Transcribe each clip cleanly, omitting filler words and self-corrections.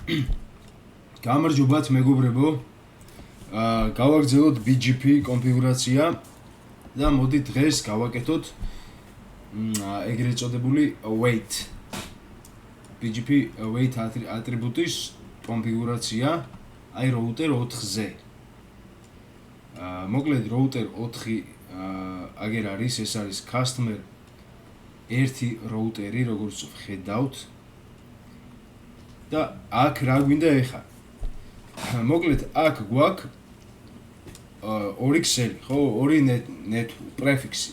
გამარჯობათ მეგობრებო. გავაგრძელოთ BGP კონფიგურაცია და მოდი დღეს გავაკეთოთ ეგრეთ წოდებული wait. BGP wait ატრიბუტის კონფიგურაცია აი router 4-ზე. მოკლედ router 4 აგერ არის, ეს არის customer ერთი routeri, როგორც ხედავთ. და აქ რა გვინდა ეხა? მოკლედ აქ გვაქვს ორი ქსელი, ხო, ორი net prefix-ი.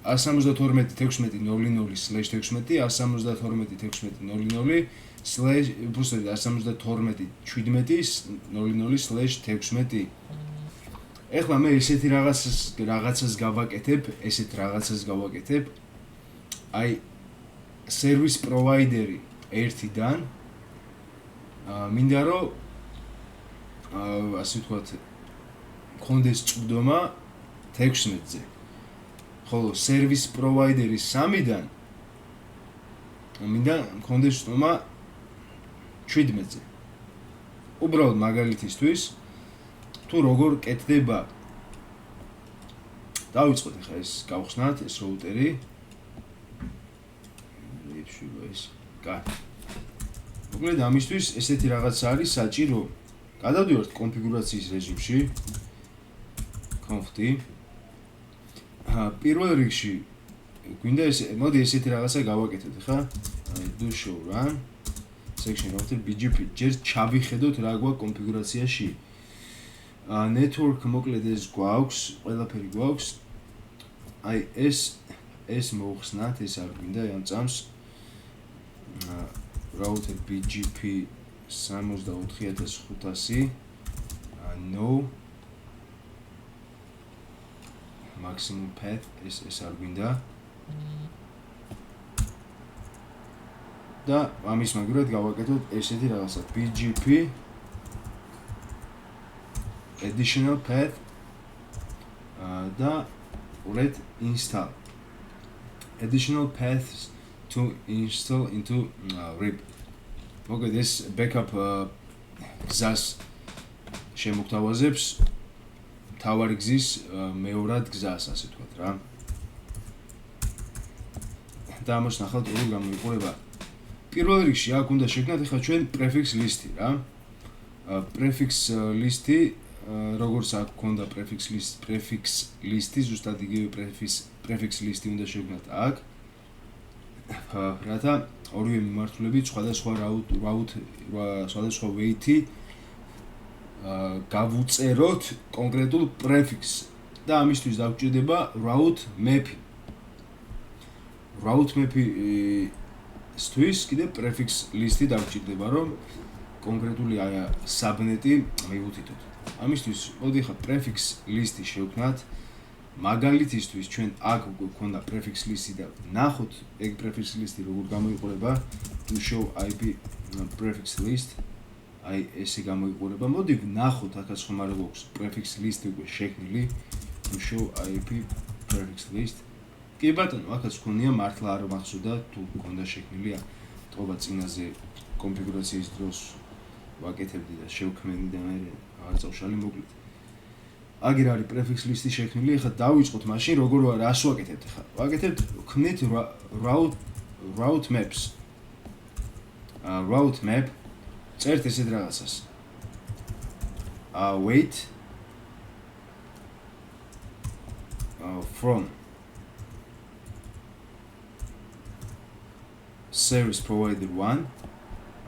172.16.00/16, 172.17.00/16. ეხლა მე ესეთი რაღაცას გავაკეთებ, აი service provider-ი ერთიდან მინდა რომ ასე ვთქვათ კონდეს წვდომა 16-ზე. ხოლო service provider-ი 3-დან მინდა კონდეს წვდომა 17-ზე. უბრალოდ მაგალითისთვის თუ როგორ კეთდება დავიწყოთ ახლა ეს გავხსნათ ეს routeri. კარგი. მოკლედ ამისთვის ესეთი რაღაცა არის საჭირო. გადავდივართ კონფიგურაციის რეჟიმში. conf-t. პირველ რიგში გვინდა მოდი ესეთი რაღაცა გავაკეთოთ ხა. do show run section router BGP. ჯერ ჩავიხედოთ რა გვაქვს კონფიგურაციაში. network მოკლედ ეს გვაქვს, ყველაფერი გვაქვს. აი ეს მოხსნათ, ეს არ გვინდა ამ წამს. router BGP 64500 no maximum path ეს არ გვინდა და ამის მაგურად გავაკეთოთ ესეთი რაღაცა BGP additional path და let install additional paths to install into RIP. მოკლედ ეს backup გზას შემოგთავაზებს თავარი გზის მეორად გზას, ასე ვთქვათ რა. და ამას ნახავთ როგორ გამოიყურება. პირველ რიგში აქ უნდა შეგნათ ახლა ჩვენ prefix list-ი რა. prefix list-ი როგორც აქ გქონდა prefix list-ი, ზუსტად იგივე prefix list-ი უნდა შეგნათ აქ. რათა ორივე მიმართულებით სხვადასხვა სხვადასხვა weight-ი გავუწეროთ კონკრეტულ prefix-ს და ამისთვის დაგვჭირდება route map-ი. route map-ისთვის კიდე prefix list-ი დაგვჭირდება, რომ კონკრეტული subnet-ი მივუთითოთ. ამისთვის მოდი ხა prefix list-ი შევქმნათ. მაგალითისთვის ჩვენ აქ გვქონდა prefix list-ი და ნახოთ ეგ prefix list-ი როგორ გამოიყურება. to show IP prefix list. აი ესე გამოიყურება. მოდი ვნახოთ აქაც ხომ არ გვაქვს prefix list უკვე შექმნილი. to show IP prefix list. კი ბატონო, აქაც გქონია მართლა არ მახსოვდა თუ გქონდა შექმნილი. ტყობა წინაზე კონფიგურაციის დროს ვაკეთებდი და შევქმნი და მე არ წავშალი მოკლედ. აგერ არის prefix list-ი შექმნილი. ახლა დავიწყოთ მაშინ როგორ რას ვაკეთებთ ახლა. ვაკეთებთ ქმნით route maps. route map წერთ ესეთ რაღაცას. wait from service provider 1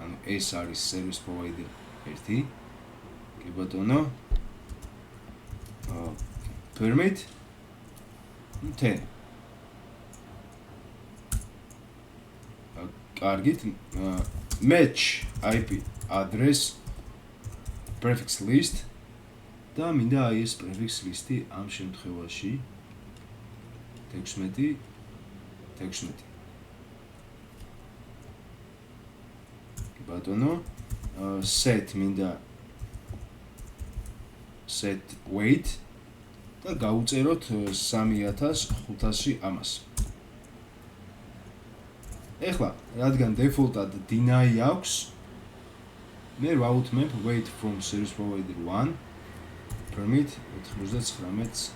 ანუ ეს არის service provider 1. კი ბატონო. permit 10. კარგით. match IP address prefix list და მინდა აი ეს prefix list-ი ამ შემთხვევაში 16. კი ბატონო. set მინდა set weight და გავუწეროთ 3500 ამას. ეხლა რადგან default-ად deny აქვს, მე route map wait from service provider 1 permit 99-ს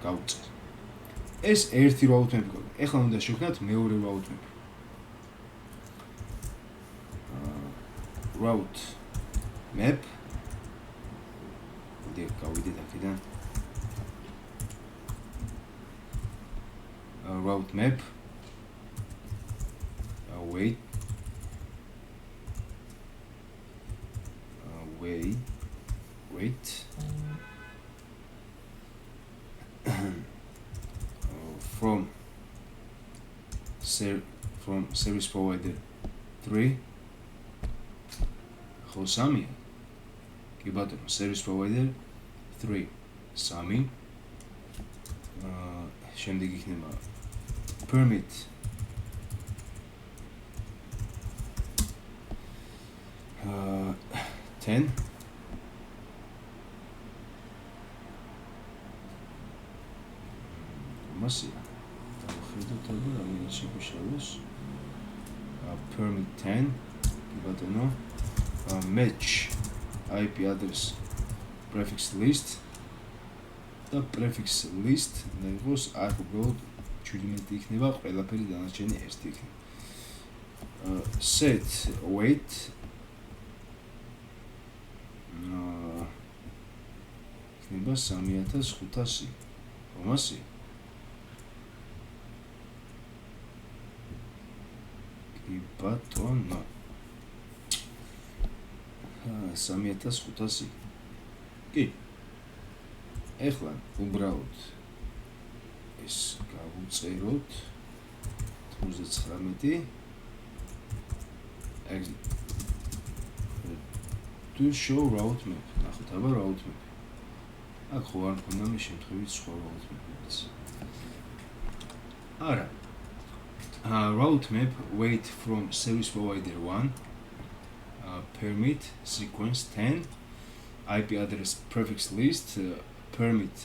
გავუწერ. ეს ერთი route map გვაქვს. ეხლა უნდა შევქმნათ მეორე route map. route map გავიდეთ აქედან. route map wait from service provider 3 ხო 3 კი ბატონო service provider 3 3 შემდეგ იქნება permit uh 10 მასია დავხედოთ ალბათ რამდენი შეგვიშალოს permit 10 კი ბატონო match IP address prefix list და prefix list და იყოს არ უბრალოდ 17 იქნება ყველაფერი დანარჩენი 1 იქნება set wait იქნება 3500 რომასი კი ბატონო 3500 კი ეხლა უბრალოდ ეს გავუწეროთ 99 exit to show route map ნახოთ აბა route map აქ ხო არ მქონდა მე შემთხვევით სხვა route map-იც არა route map wait from service provider 1 permit sequence 10 IP address prefix list permit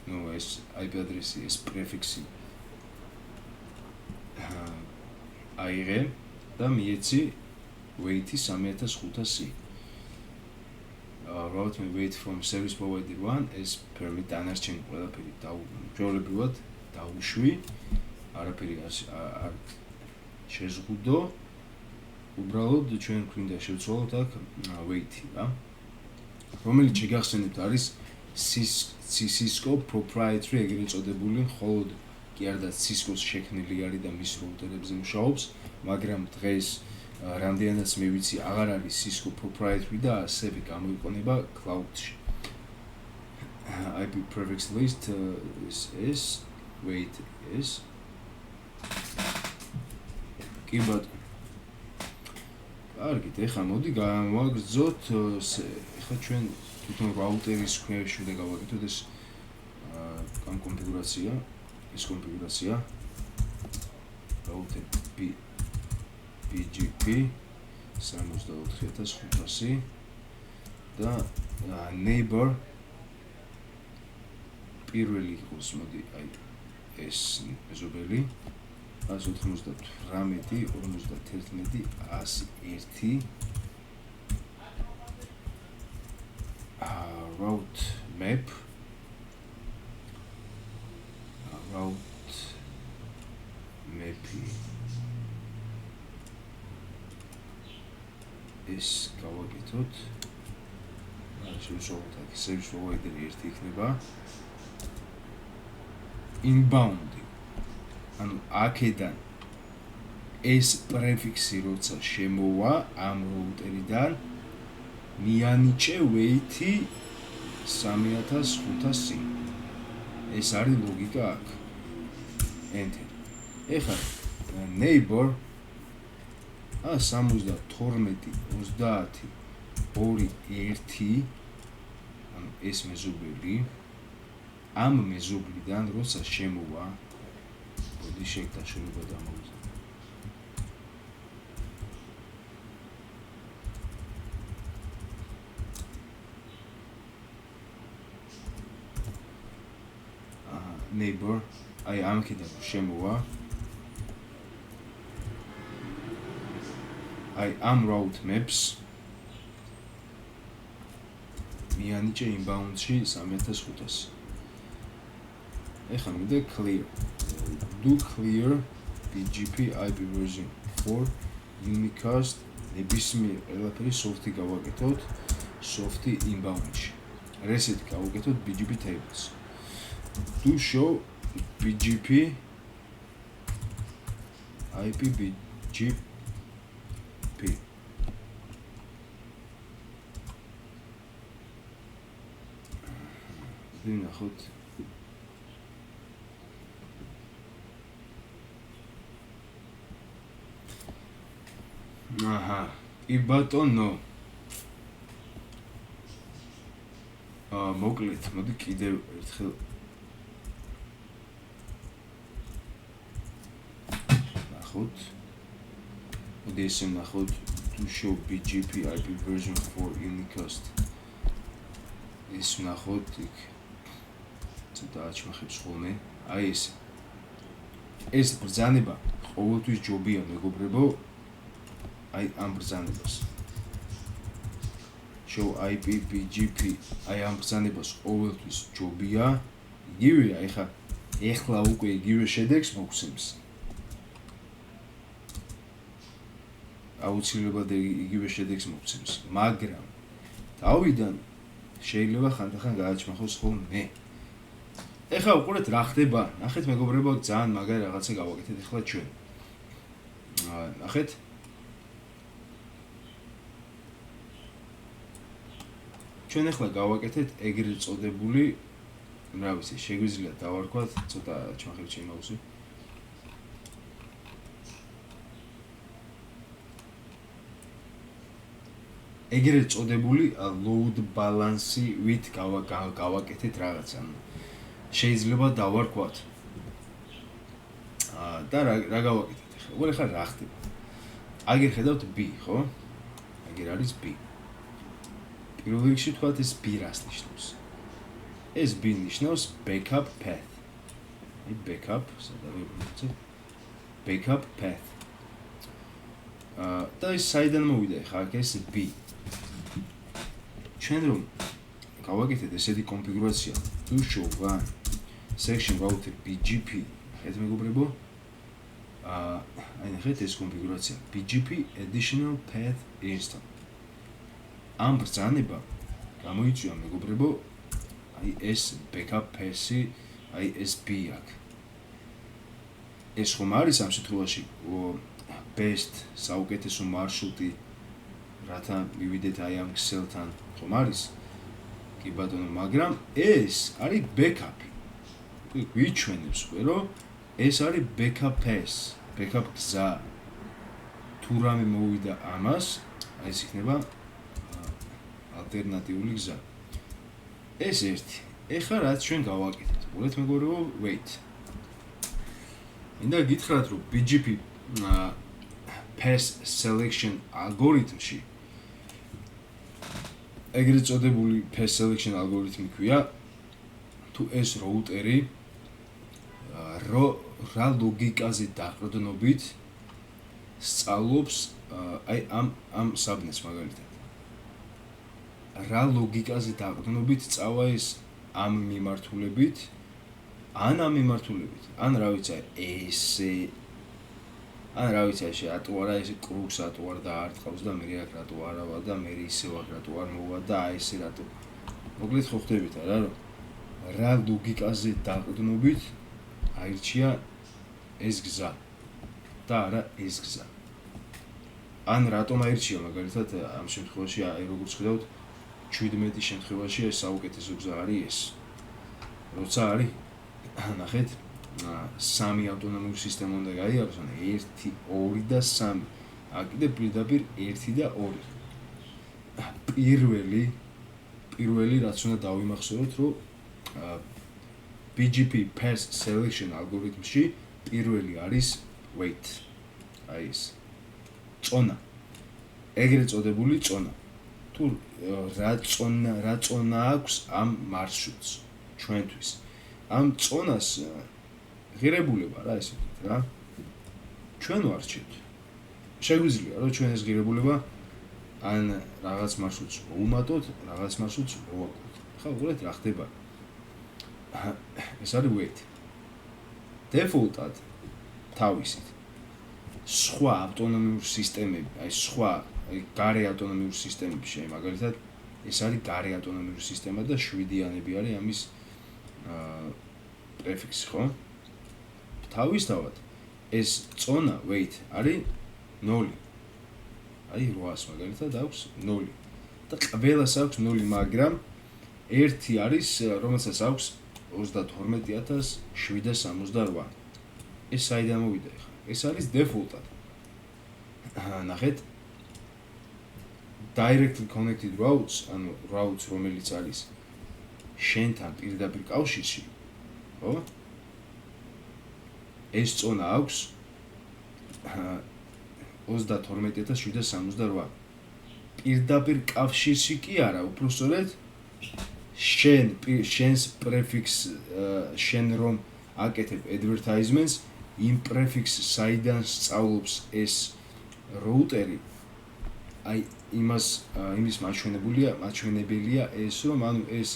no is IP address is prefix აიღე და მიეცი wait 3500 route map wait from service provider 1 is permit დანარჩენი ყველაფერი დაუშვებრივად დაუშვი არაფერი არ შეზღუდო უბრალოდ ჩვენ გვინდა შევცვალოთ აქ wait-ი რა რომელიც შეგახსენებთ არის Cisco proprietary ეგრეთ წოდებული მხოლოდ კი არა Cisco-ს შექმნილი არის და მის რაუტერებზე მუშაობს მაგრამ დღეს რამდენადაც მე ვიცი აღარ არის Cisco proprietary და ასევე გამოიყენება cloud-ში IP prefix list is wait is კი ბატონო კარგით, ეხლა მოდი გავაგრძოთ ეხლა ჩვენ თვითონ რაუტერის ქვეშ უნდა გავაკეთოთ ეს კონფიგურაცია, რაუტერ BGP 64500 და neighbor პირველი იყოს მოდი აი ეს მეზობელი 198 51 101 route map ეს გავაკეთოთ შევშოვოთ აქ service provider 1 იქნება inbound ანუ აქედან ეს პრეფიქსი როცა შემოვა ამ რაუტერიდან მიანიჭე wait-ი 3500 ეს არის ლოგიკა აქ enter ეხლა neighbor 72 30 2 1 ანუ ეს მეზობელი ამ მეზობლიდან როცა შემოვა მოდი შეგდაშუნება დამოვიწყო neighbor აი ამქიდან შემოვა აი ამ route maps მიანიჭე inbound-ში 3500. ეხლა მინდა clear. Do clear BGP IP version 4 unicast ნებისმიერ ყველაფერი soft-ი გავაკეთოთ soft-ი inbound-ში. Reset გავაკეთოთ BGP tables. Do show BGP IP BGP. ვნახოთ. აჰა, კი ბატონო. მოკლედ, მოდი კიდევ ერთხელ ნახოთ. მოდი ესე ნახოთ to show BGP IP version 4 unicast. ეს ნახოთ იქ ცოტა აჩვენებს ხოლმე. აი ეს. ეს ბრძანება ყოველთვის ჯობია მეგობრებო. აი ამ ბრძანებას. Show IP BGP აი ამ ბრძანებას ყოველთვის ჯობია. იგივეა, ეხლა უკვე იგივე შედეგს მოგცემს. აუცილებლად იგივე შედეგს მოგცემს, მაგრამ დავიდან შეიძლება ხანდახან გააჩმახოს ხოლმე. ეხლა უყურეთ რა ხდება. ნახეთ მეგობრებო, ძალიან მაგარი რაღაცა გავაკეთეთ ეხლა ჩვენ. ნახეთ. ჩვენ ახლა გავაკეთეთ ეგრეთ წოდებული, რა ვიცი, შეგვიძლია დავარქვათ, ცოტა ჩახერჩი იმაუსი. ეგრეთ წოდებული load balance-ით გავაკეთეთ რაღაცა. შეიძლება დავარქვათ. და რა გავაკეთეთ ახლა? უყურე ხარ რა ხდება. აგერ ხედავთ B, ხო? აგერ არის B. პირველ რიგში თქვათ ეს B რას ნიშნავს? ეს B ნიშნავს backup path. აი backup, სადავებთ? Backup path. და ეს საიდან მოვიდა ახლა ეს B? ჩვენ რომ გავაკეთეთ ესეთი კონფიგურაცია, to show one section router BGP, ეს მეგობრებო, აი ნახეთ ეს კონფიგურაცია BGP additional path install. ამ ბრძანება გამოიწვია მეგობრებო, აი ეს backup path-ი, აი ეს B აქ. ეს ხომ არის ამ შემთხვევაში best საუკეთესო მარშრუტი, რათა მივიდეთ აი ამ ქსელთან, ხომ არის? კი ბატონო, მაგრამ ეს არის backup-ი. გვიჩვენებს უკვე, რომ ეს არის backup path, backup გზა. თუ რამე მოვიდა ამას, აი ეს იქნება ალტერნატიული გზა. ეს ერთი. ეხლა რაც ჩვენ გავაკეთეთ. უყურეთ მეგობრებო, wait. მინდა გითხრათ, რომ BGP path selection algorithm-ში ეგრეთ წოდებული path selection algorithm-ი ქვია, თუ ეს როუტერი რა ლოგიკაზე დაყრდნობით სწავლობს აი ამ საბნეთს მაგალითად. რა ლოგიკაზე დაყრდნობით წავა ეს ამ მიმართულებით, ან ამ მიმართულებით, ან რა ვიცი, ესე ან რა ვიცი, ეს ატუარა ეს კრუგს ატუარ და არტყავს და მე აქ რატო არავა და მე ისევ აქ რატო არ მოვა და აი ესე რატო. მოკლედ ხო ხდებით არა, რომ რა ლოგიკაზე დაყრდნობით აირჩია ეს გზა და არა ეს გზა. ან რატომ აირჩია მაგალითად ამ შემთხვევაში აი როგორც ხედავთ 17 შემთხვევაში ეს საუკეთესო გზა არის ეს. როცა არის ნახეთ 3 ავტონომიური სისტემა უნდა გაიაროს, ან 1, 2 და 3. აქ კიდე პირდაპირ 1 და 2. პირველი რაც უნდა დავიმახსოვროთ, რომ BGP path selection algorithm-ში პირველი არის wait. აი ეს. წონა. ეგრეთ წოდებული წონა. თუ რა წონა აქვს ამ მარშრუტს ჩვენთვის. ამ წონას ღირებულება რა ესე ვთქვათ რა. ჩვენ ვარჩევთ. შეგვიძლია რომ ჩვენ ეს ღირებულება ან რაღაც მარშრუტს ვუმატოთ, რაღაც მარშრუტს ვუაკლოთ. ხა უყურეთ რა ხდება. ეს არის weight. Default-ად თავისით სხვა ავტონომიური სისტემები, აი სხვა გარე ავტონომიური სისტემები შეიძლება მაგალითად ეს არის გარე ავტონომიური სისტემა და 7-იანები არის ამის პრეფიქსი, ხო? თავისთავად ეს წონა weight არის 0. აი 800 მაგალითად აქვს 0. და ყველას აქვს 0, მაგრამ ერთი არის, რომელსაც აქვს 32768. ეს საიდან მოვიდა ახლა? ეს არის default-ად. ნახეთ. Directly connected routes, ანუ routes, რომელიც არის შენთან პირდაპირ კავშირში, ხო? ეს წონა აქვს 32768. პირდაპირ კავშირში კი არა, უბრალოდ შენს პრეფიქსს შენ რომ აკეთებ advertisements იმ პრეფიქსს საიდან სწავლობს ეს როუტერი აი იმის მაჩვენებელია ეს რომ ანუ ეს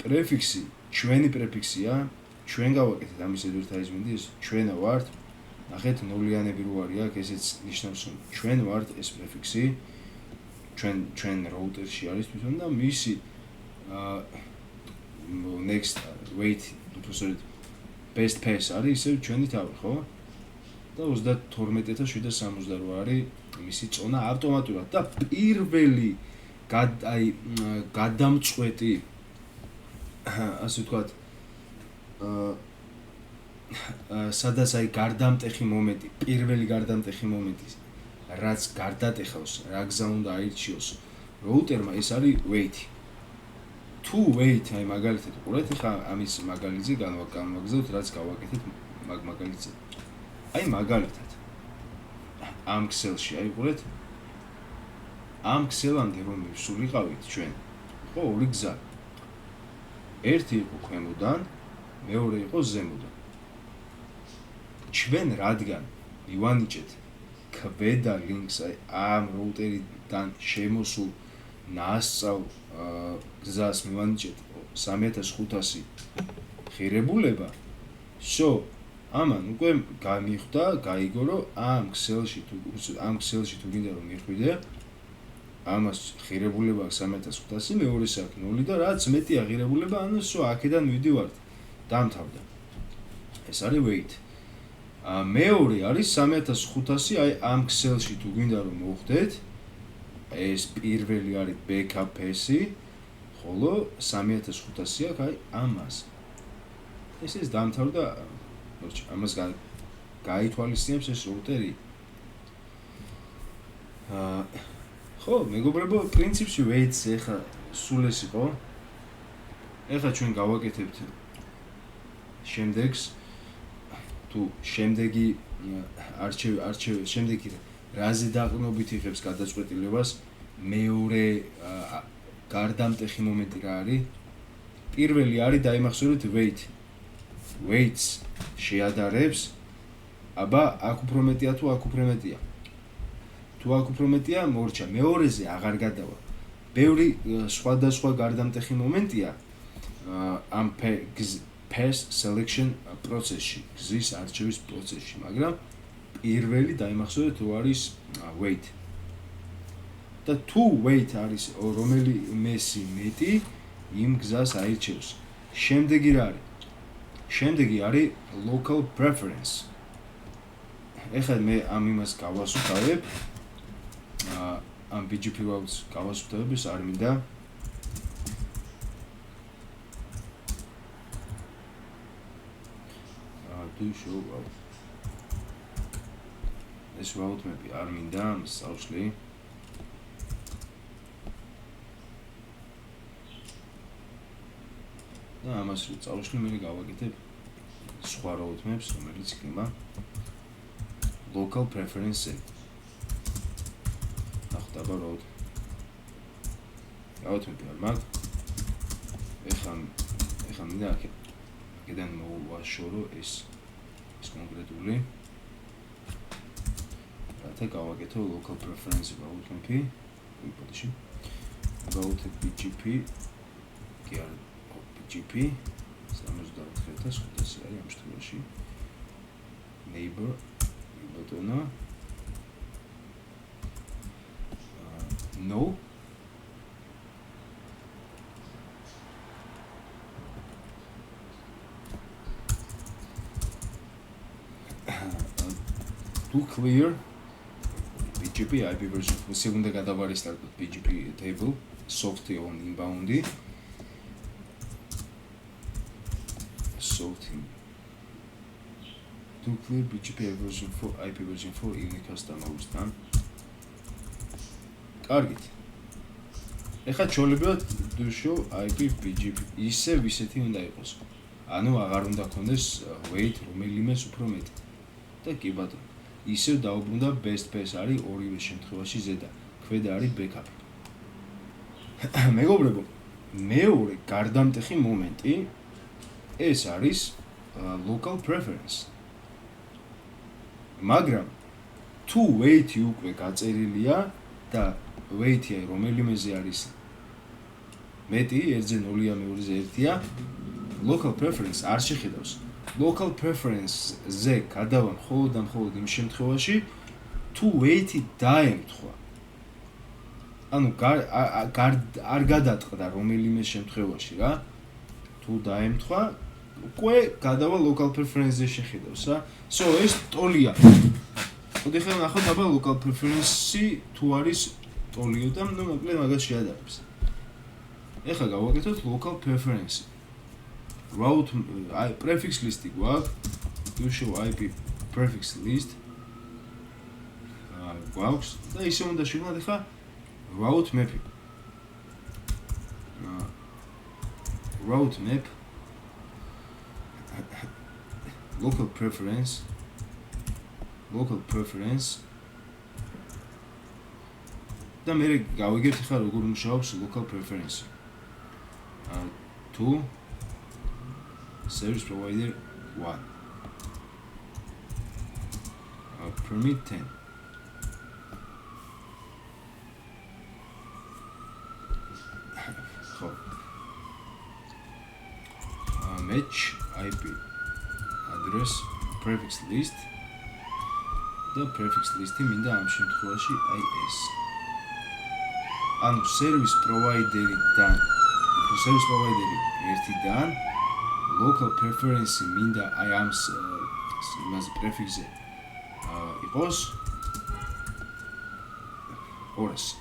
პრეფიქსი ჩვენი პრეფიქსია ჩვენ გავაკეთეთ ამის advertisement-ი ეს ჩვენა ვართ ნახეთ ნულიანები რო არის აქ ესეც ნიშნავს რომ ჩვენ ვართ ეს პრეფიქსი ჩვენ როუტერში არის თვითონ და მისი next wait უბრალოდ best pass არის ისე ჩვენი თავი, ხო? და 32768 არის მისი წონა ავტომატურად და პირველი გადამწყვეტი ასე ვთქვათ სადაც აი გარდამტეხი მომენტი, პირველი გარდამტეხი მომენტი რაც გარდატეხავს, რა გზა უნდა აირჩიოს როუტერმა ეს არის wait-ი. თუ wait აი მაგალითად უყურეთ ხა ამის მაგალითზე განვაგზავნოთ რაც გავაკეთეთ მაგალითზე. აი მაგალითად ამ ქსელში აი უყურეთ ამ ქსელამდე რომ ვსულიყავით ჩვენ ხო ორი გზა. ერთი იყო ქვემოდან, მეორე იყო ზემოდან. ჩვენ რადგან მივანიჭეთ ქვედა ლინკს აი ამ როუტერიდან შემოსულ ნასწავლ გზას მივანიჭეთ 3500 ღირებულება. ამან უკვე გამიხვდა, გაიგო რომ ამ ქსელში თუ გინდა რომ მიხვიდე ამას ღირებულება 3500 მეორეს აქვს 0 და რაც მეტია ღირებულება, ანუ აქედან მივდივართ. დამთავრდა. ეს არის wait. მეორე არის 3500 აი ამ ქსელში თუ გინდა რომ მოვხდეთ ეს პირველი არის backup pass-ი, ხოლო 3500 აქვს აი ამას. ეს დამთავრდა, ამას გაითვალისწინებს ეს როუტერი. ხო, მეგობრებო, პრინციპში wait-ს ეხა სულ ეს იყო. ეხა ჩვენ გავაკეთებთ შემდეგს თუ შემდეგი შემდეგი რაზე დაყრდნობით იღებს გადაწყვეტილებას მეორე გარდამტეხი მომენტი რა არის? პირველი არის დაიმახსოვრეთ wait. Waits შეადარებს აბა აქ უფრო მეტია თუ აქ უფრო მეტია. თუ აქ უფრო მეტია მორჩა, მეორეზე აღარ გადავა. ბევრი სხვადასხვა გარდამტეხი მომენტია ამ pass selection პროცესში, გზის არჩევის პროცესში, მაგრამ პირველი დაიმახსოვრეთ თუ არის wait. და თუ wait არის რომელი მესი მეტი, იმ გზას აირჩევს. შემდეგი რა არის? შემდეგი არის local preference. ეხლა მე ამ იმას გავასუთავებ. ამ BGP routes გავასუთავებ, ეს არ მინდა. თუ შოვა. ეს route მე არ მინდა, მსავსლი. და ამას რო წავშლი მე გავაკეთებ სხვა route-ებს, რომელიც იქნება local preference. ახტაბა route. route-ები არ მაქვს. ეხლა მინდა აქედან მოვაშორო ეს კონკრეტული რათა გავაკეთო local preference route-ები. იპოდიში about BGP კი არა BGP 74,500 არის ამ შემთხვევაში neighbor ბატონო no to clear BGP IP version segunda გადავარესტარტოთ BGP table soft on inbound to clear BGP version 4 IP version 4 unique customer-თან კარგით ეხლა ჩვეულებრივად დუშო IP BGP ისე ისეთი უნდა იყოს ანუ აღარ უნდა ქონდეს weight რომელიმეს უფრო მეტი და კი ბატონო ისევ დაუბრუნდა best pass არის ორივე შემთხვევაში ზედა ქვედა არის backup მეგობრებო მეორე გარდამტეხი მომენტი ეს არის local preference მაგრამ თუ weight-ი უკვე გაწერილია და weight-ი რომელიმეზე არის მეტი 1/0-ია მეორეზე 1-ია local preference არ შეხედავს local preference-ზე გადავა მხოლოდ და მხოლოდ იმ შემთხვევაში თუ weight-ი დაემთხვა ანუ არ გადატყდა რომელიმე შემთხვევაში რა თუ დაემთხვა უკვე გადავა local preference-ზე შეხედავს რა so ეს ტოლია მოდი ხელ ნახოთ აბა local preference-ი თუ არის ტოლიო და ნუ მოკლედ მაგას შეადარებს ეხლა გავაკეთოთ local preference route prefix list-ი გვაქვს to show IP prefix list გვაქვს და ისე უნდა შევქმნათ ეხლა route map route map local preference და მე გავიგებთ ხა როგორ მუშაობს local preference to service provider 1 permit 10 ხო match IP address prefix list და prefix list-ი მინდა ამ შემთხვევაში აი ეს ანუ service provider-დან service provider-ი ერთიდან local preference-ი მინდა აი ამ იმას prefix-ზე იყოს 200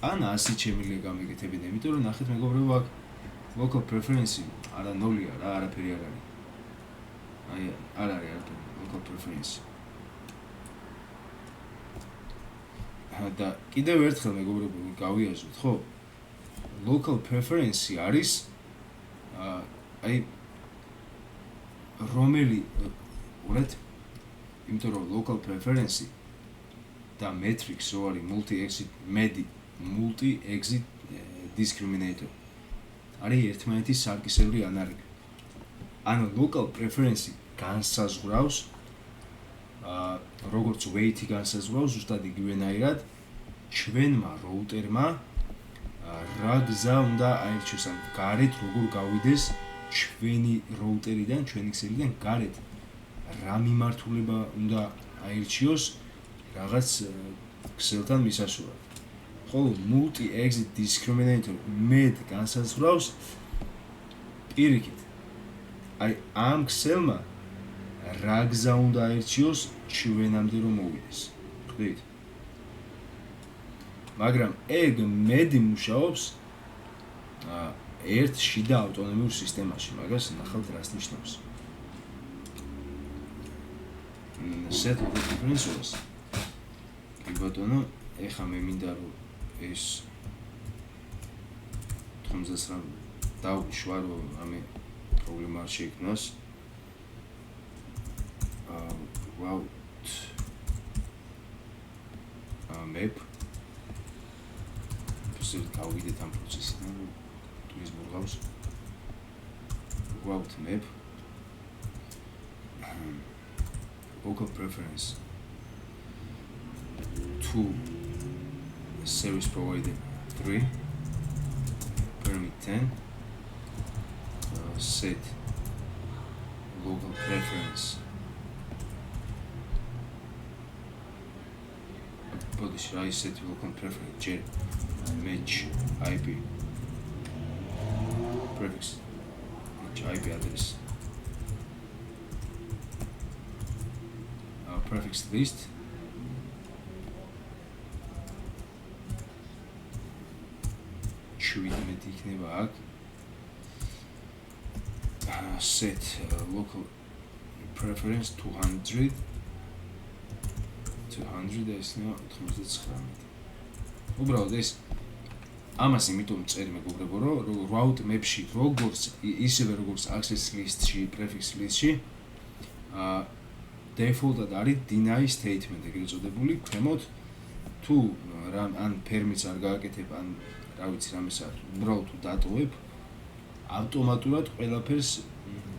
ან 100 შემიძლია გამეკეთებინა იმიტომ რომ ნახეთ მეგობრებო აქ local preference-ი არა 0-ია რა არაფერი არ არის აი არ არის არაფერი local preference და კიდევ ერთხელ მეგობრებო გავიაზროთ ხო local preference-ი არის აი რომელი ურეთ იმიტომ რომ local preference-ი და matrix რო არის multi exit discriminator არის ერთმანეთის სარკისებრი ანალოგი ანუ local preference-ი განსაზღვრავს როგორც weight-ი განსაზღვრავს ზუსტად იგივენაირად ჩვენმა როუტერმა რა გზა უნდა აირჩიოს ან გარეთ როგორ გავიდეს ჩვენი როუტერიდან ჩვენი ქსელიდან გარეთ რა მიმართულება უნდა აირჩიოს რაღაც ქსელთან მისასვლელად ხოლო multi exit discriminator med განსაზღვრავს პირიქით აი ამ ქსელმა რა გზა უნდა აირჩიოს ჩვენამდე რომ მოვიდეს ხდით მაგრამ ეგ მედი მუშაობს ერთ შიდა ავტონომიურ სისტემაში მაგას ნახავთ რას ნიშნავს set local preference კი ბატონო ეხა მე მინდა რომ ეს 99 დავუშვა რომ ამე პრობლემა არ შეიქმნას route map ისე გავიდეთ ამ პროცესიდან თუ ის მოგავს route map local preference to service provider 3 permit 10 set local preference body I set local preference match IP prefix match IP address prefix list შევიდეთ იქნება აქ set local preference 200 და ეს ნება 99 უბრალოდ ეს ამას იმიტომ წერი მეგობრებო რომ route map-ში როგორც ისევე როგორც access list-ში prefix list-ში default-ად არის deny statement ეგრეთ წოდებული ქვემოთ თუ ან permits არ გააკეთებ ან რა ვიცი რამეს არ უბრალოდ თუ დატოვებ ავტომატურად ყველაფერს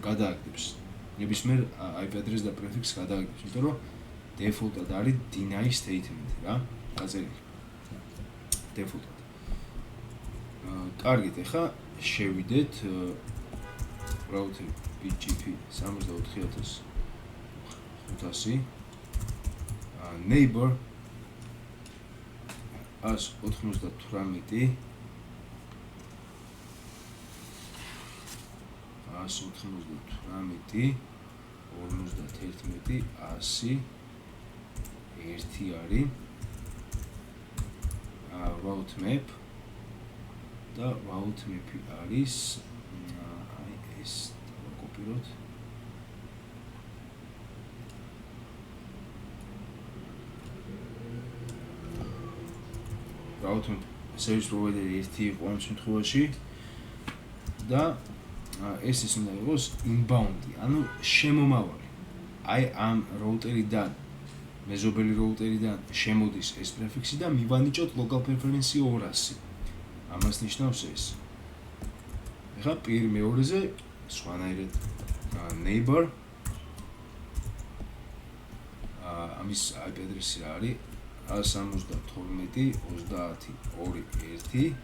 გადააგდებს ნებისმიერ IP address და prefix გადააგდებს იმიტომ რომ default-ად არის deny statement რა გაწერილი default-ად კარგით ახლა შევიდეთ router BGP 64500 neighbor 198 198 არის route map და route map არის აი ეს დავაკოპიროთ route map service provider 1 იყო ამ შემთხვევაში და ეს ის უნდა იყოს inbound-ი, ანუ შემომავალი. აი ამ route-რიდან, მეზობელი route-რიდან შემოდის ეს prefix-ი და მივანიჭოთ local preference 200. ამას ნიშნავს ეს. ეხლა პირ მეორეზე სხვანაირად neighbor ამის IP address-ი რა არის? 172.30.2.1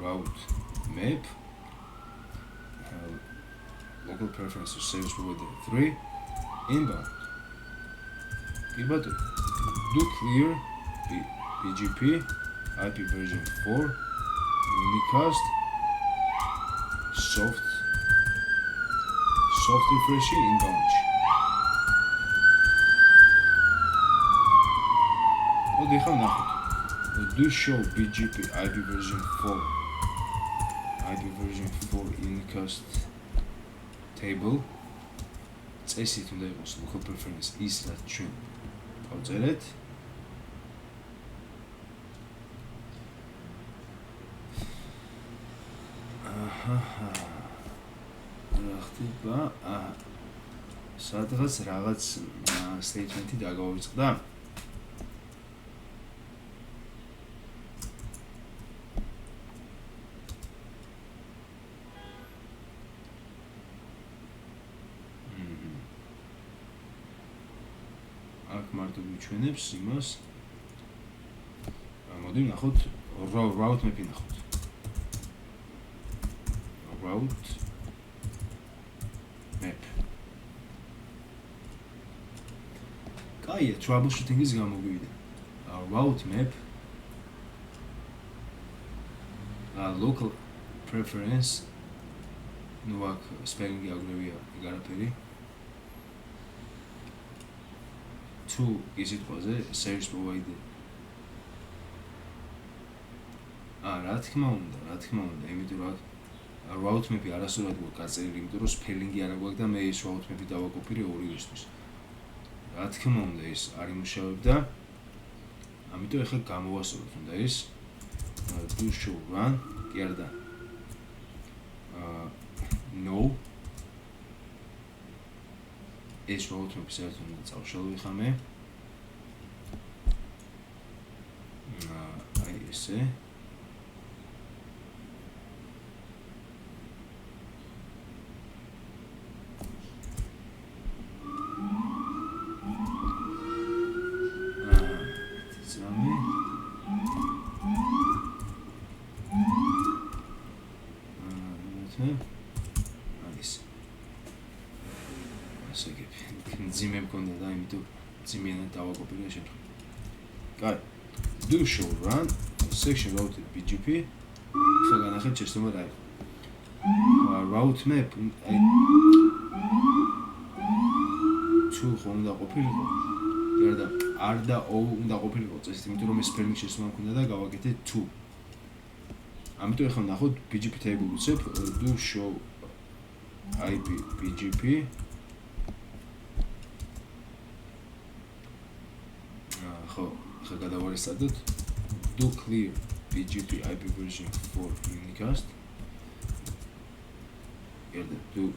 route map local preferences service provider 3 inbound do clear BGP IP version 4 unicast soft refresh inbound ოდე ხა ნახოთ do show BGP IP version 4 unicast table წესით უნდა იყოს local preference ის რაც ჩვენ გავწერეთ რა ხდება სადღაც რაღაც statement-ი დაგავიწყდა ჩვენებს იმას მოდი ნახოთ route map-ი ნახოთ route map კაია troubleshooting-ის გამოგვივიდა route map local preference ნუ აქ spelling-ი აგრევია ეგარაფერი to ისიტყვაზე service provider რა თქმა უნდა იმიტომ რომ route map-ი არასდროს გაწერილი იმიტომ რომ spelling-ი არ აქვს და მე ეს route map-ი დავაკოპირე ორივესთვის რა თქმა უნდა ეს არ იმუშავებდა ამიტომ ახლა გამოვასწოროთ უნდა ეს do show run კი არ და no ეს route map-ი საერთოდ უნდა წავშალო ხამე აი ესე me არის ასე იგი ძიმე მქონდა და იმიტომ ძიმიანად დავაკოპირე შემთხვევით. კაი. Do show run section route BGP. ხა განახეთ შეცდომა რა იყო. Route map თუ ხომ უნდა ყოფილიყო. არ და O უნდა ყოფილიყო წესით, იმიტომ რომ ეს ფერმის შეცდომა მქონდა და გავაკეთე to. ამიტომ ახლა ნახოთ BGP table ვუწევ do show IP BGP. ხო, ახლა გადავარესტადოთ do clear BGP IP version for unicast. do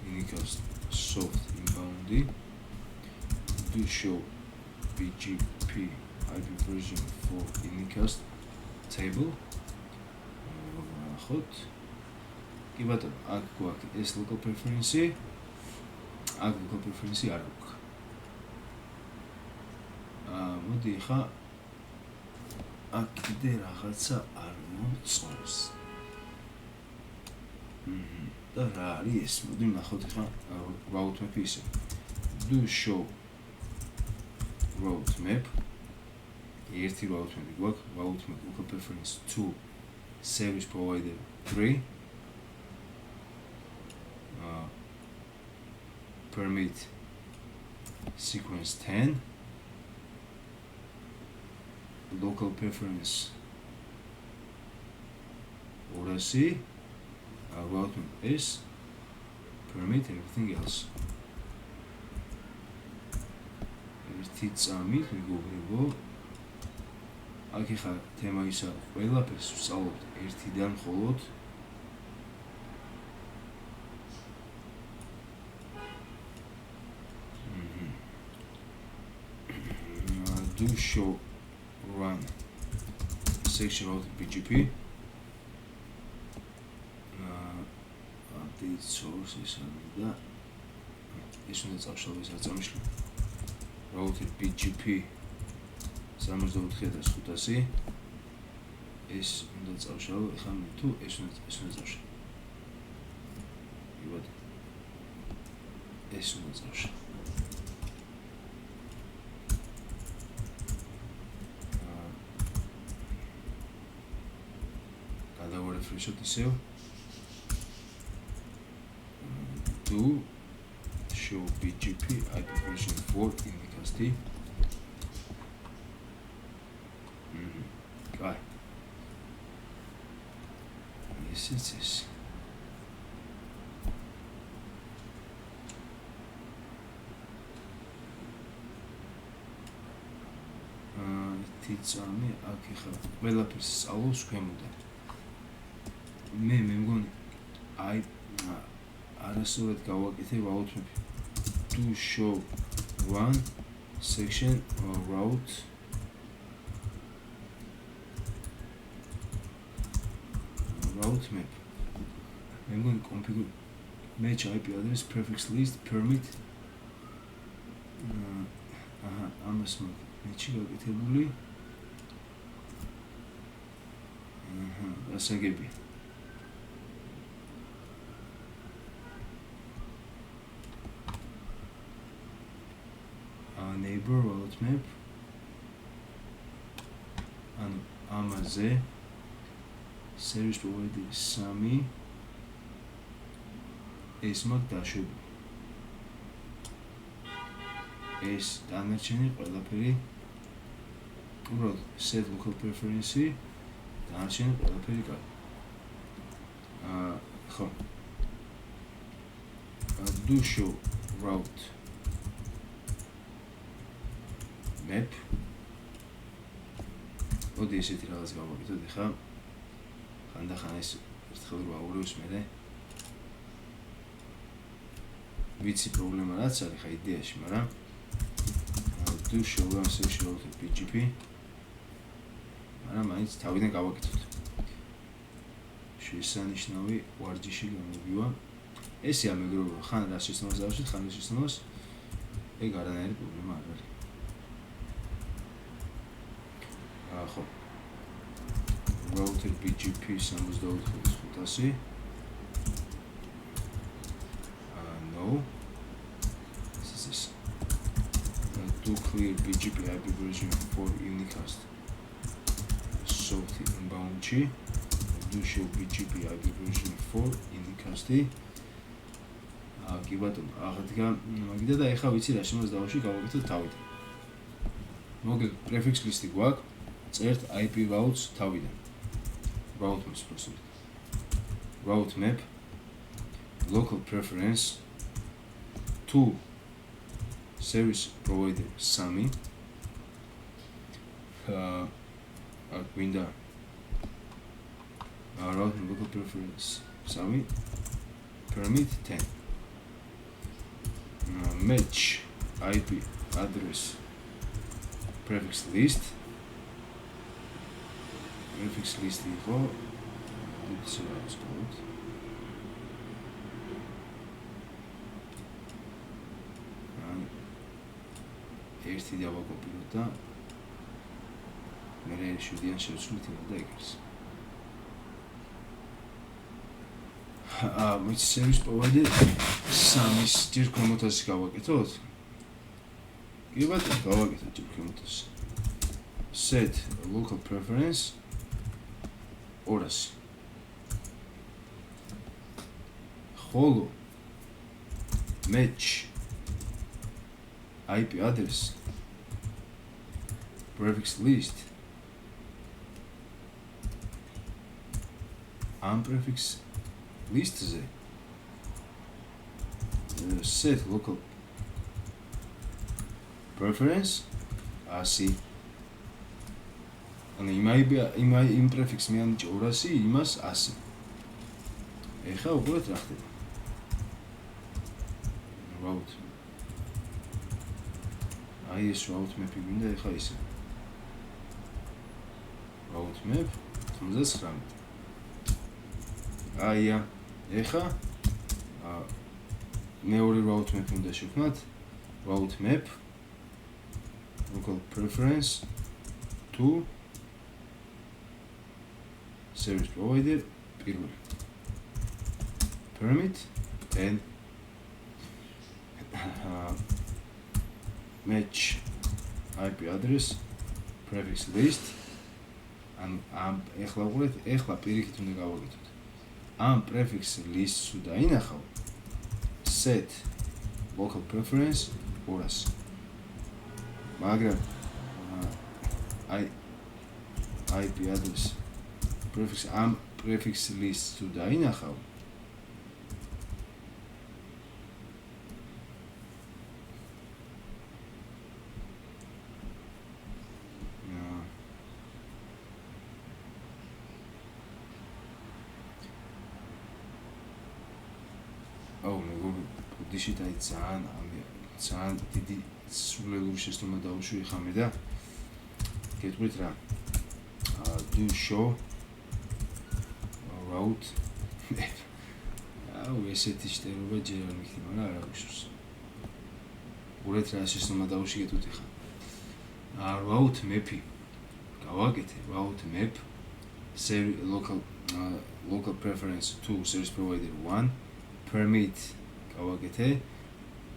unicast soft inbound. Do show BGP IP version for unicast table. ხოთ. კი ბატონო, აქ გვაქვს ეს local preference. აქ local preference არ გვაქვს. მოდი ხა აქ კიდე რაღაცა არ მოწონს. და რა არის ეს? მოდი ნახოთ ხა route map ისე. Do show route map. ერთი route map გვაქვს, route map local preference 2 service provider 3 permit sequence 10 local preference orasi route map is permit everything else. ერთი წამით მიგობრებო აქ ხა თემა ისა ყველაფერს ვსწავლობთ ერთიდან მხოლოდ do show run section route BGP update sources და ეს უნდა წავშალო ეს არ წამიშლო router BGP 64500 ეს უნდა წავშალო ახლა თუ ეს უნდა წავშალო იბად ეს უნდა წავშალო refresh ისევ do show BGP IP version 4 unicast. Კაი. ეს თიცამი აქ ხა ყველაფერს სწავლობს ქვემოდან. მე მგონი აი არასწორად გავაკეთე route map. Do show one section route map. მე მგონი configure match IP address prefix list permit ამას მეჩი გაკეთებული ასაგები neighbor route map and amazze service provider 3 ეს მაგ დაშვები ეს დანარჩენი ყველაფერი უბრალოდ set local preference დანარჩენი ყველაფერი კაი ხო do show route map. მოდი ესეთი რაღაც გავაკეთოთ ხა. ხანდახან ეს ერთხელ რო აურევს მე. ვიცი პრობლემა რაც არის ხა იდეაში, მაგრამ do show run section route BGP. მაგრამ მაინც თავიდან გავაკეთოთ. შესანიშნავი ვარჯიში გამოვივა. ესეა მეგრობო, ხან რა შეცდომას დავუშვით, ხან რა შეცდომას. ეგ არანაირი პრობლემა არ არის. ხო router BGP 64.500 no this is do clear BGP IP version for unicast soft inbound do show BGP IP version for unicast კი ბატონო აღდგა მაგიდა და ეხა ვიცი რა შემოს დავში გავაკეთოთ თავიდან მოგეთ prefix list-ი გვაქვს წერთ IP routes თავიდან route maps prosecute route map local preference to service provider SAMI გვინდა route local preference SAMI permit 10 match IP address prefix list იყო this is called ერთი დავაკოპიროთ და მე შევდიან შევცვლით იმას და ეგრეს which service provider SAMI-ს ჯერ ქრომოთასი გავაკეთოთ? კი ბატონო, გავაკეთოთ ჯერ ქრომოთასი. Set local preference 200. ხოლო match IP address prefix list am prefix list-ზე set local preference 100 ანუ იმ prefix მეანიჭე 200 იმას 100 ეხა უყურეთ რა ხდება route აი ეს route map-ი გვინდა ეხა ისე route map 99 აია ეხა მეორე route map უნდა შევქმნათ route map local preference to service provider პირველი permit and match IP address prefix list ამ ეხლა უყურეთ ეხლა პირიქით უნდა გავაკეთოთ am prefix list-ს დაინახავ set local preference 200 მაგრამ IP address prefix list-ს დაინახავ შეთ აი ძალიან დიდი სულელური შეცდომა დაუშვი ხამე და გეტყვით რა do show route აუ ესეთი შტერობა ჯერ არ მიხდება რა არა უშავს ურეთ რა შეცდომა დაუშვი გეტყვით ხა route map-ი გავაკეთე route map local preference to service provider 1 permit გავაკეთე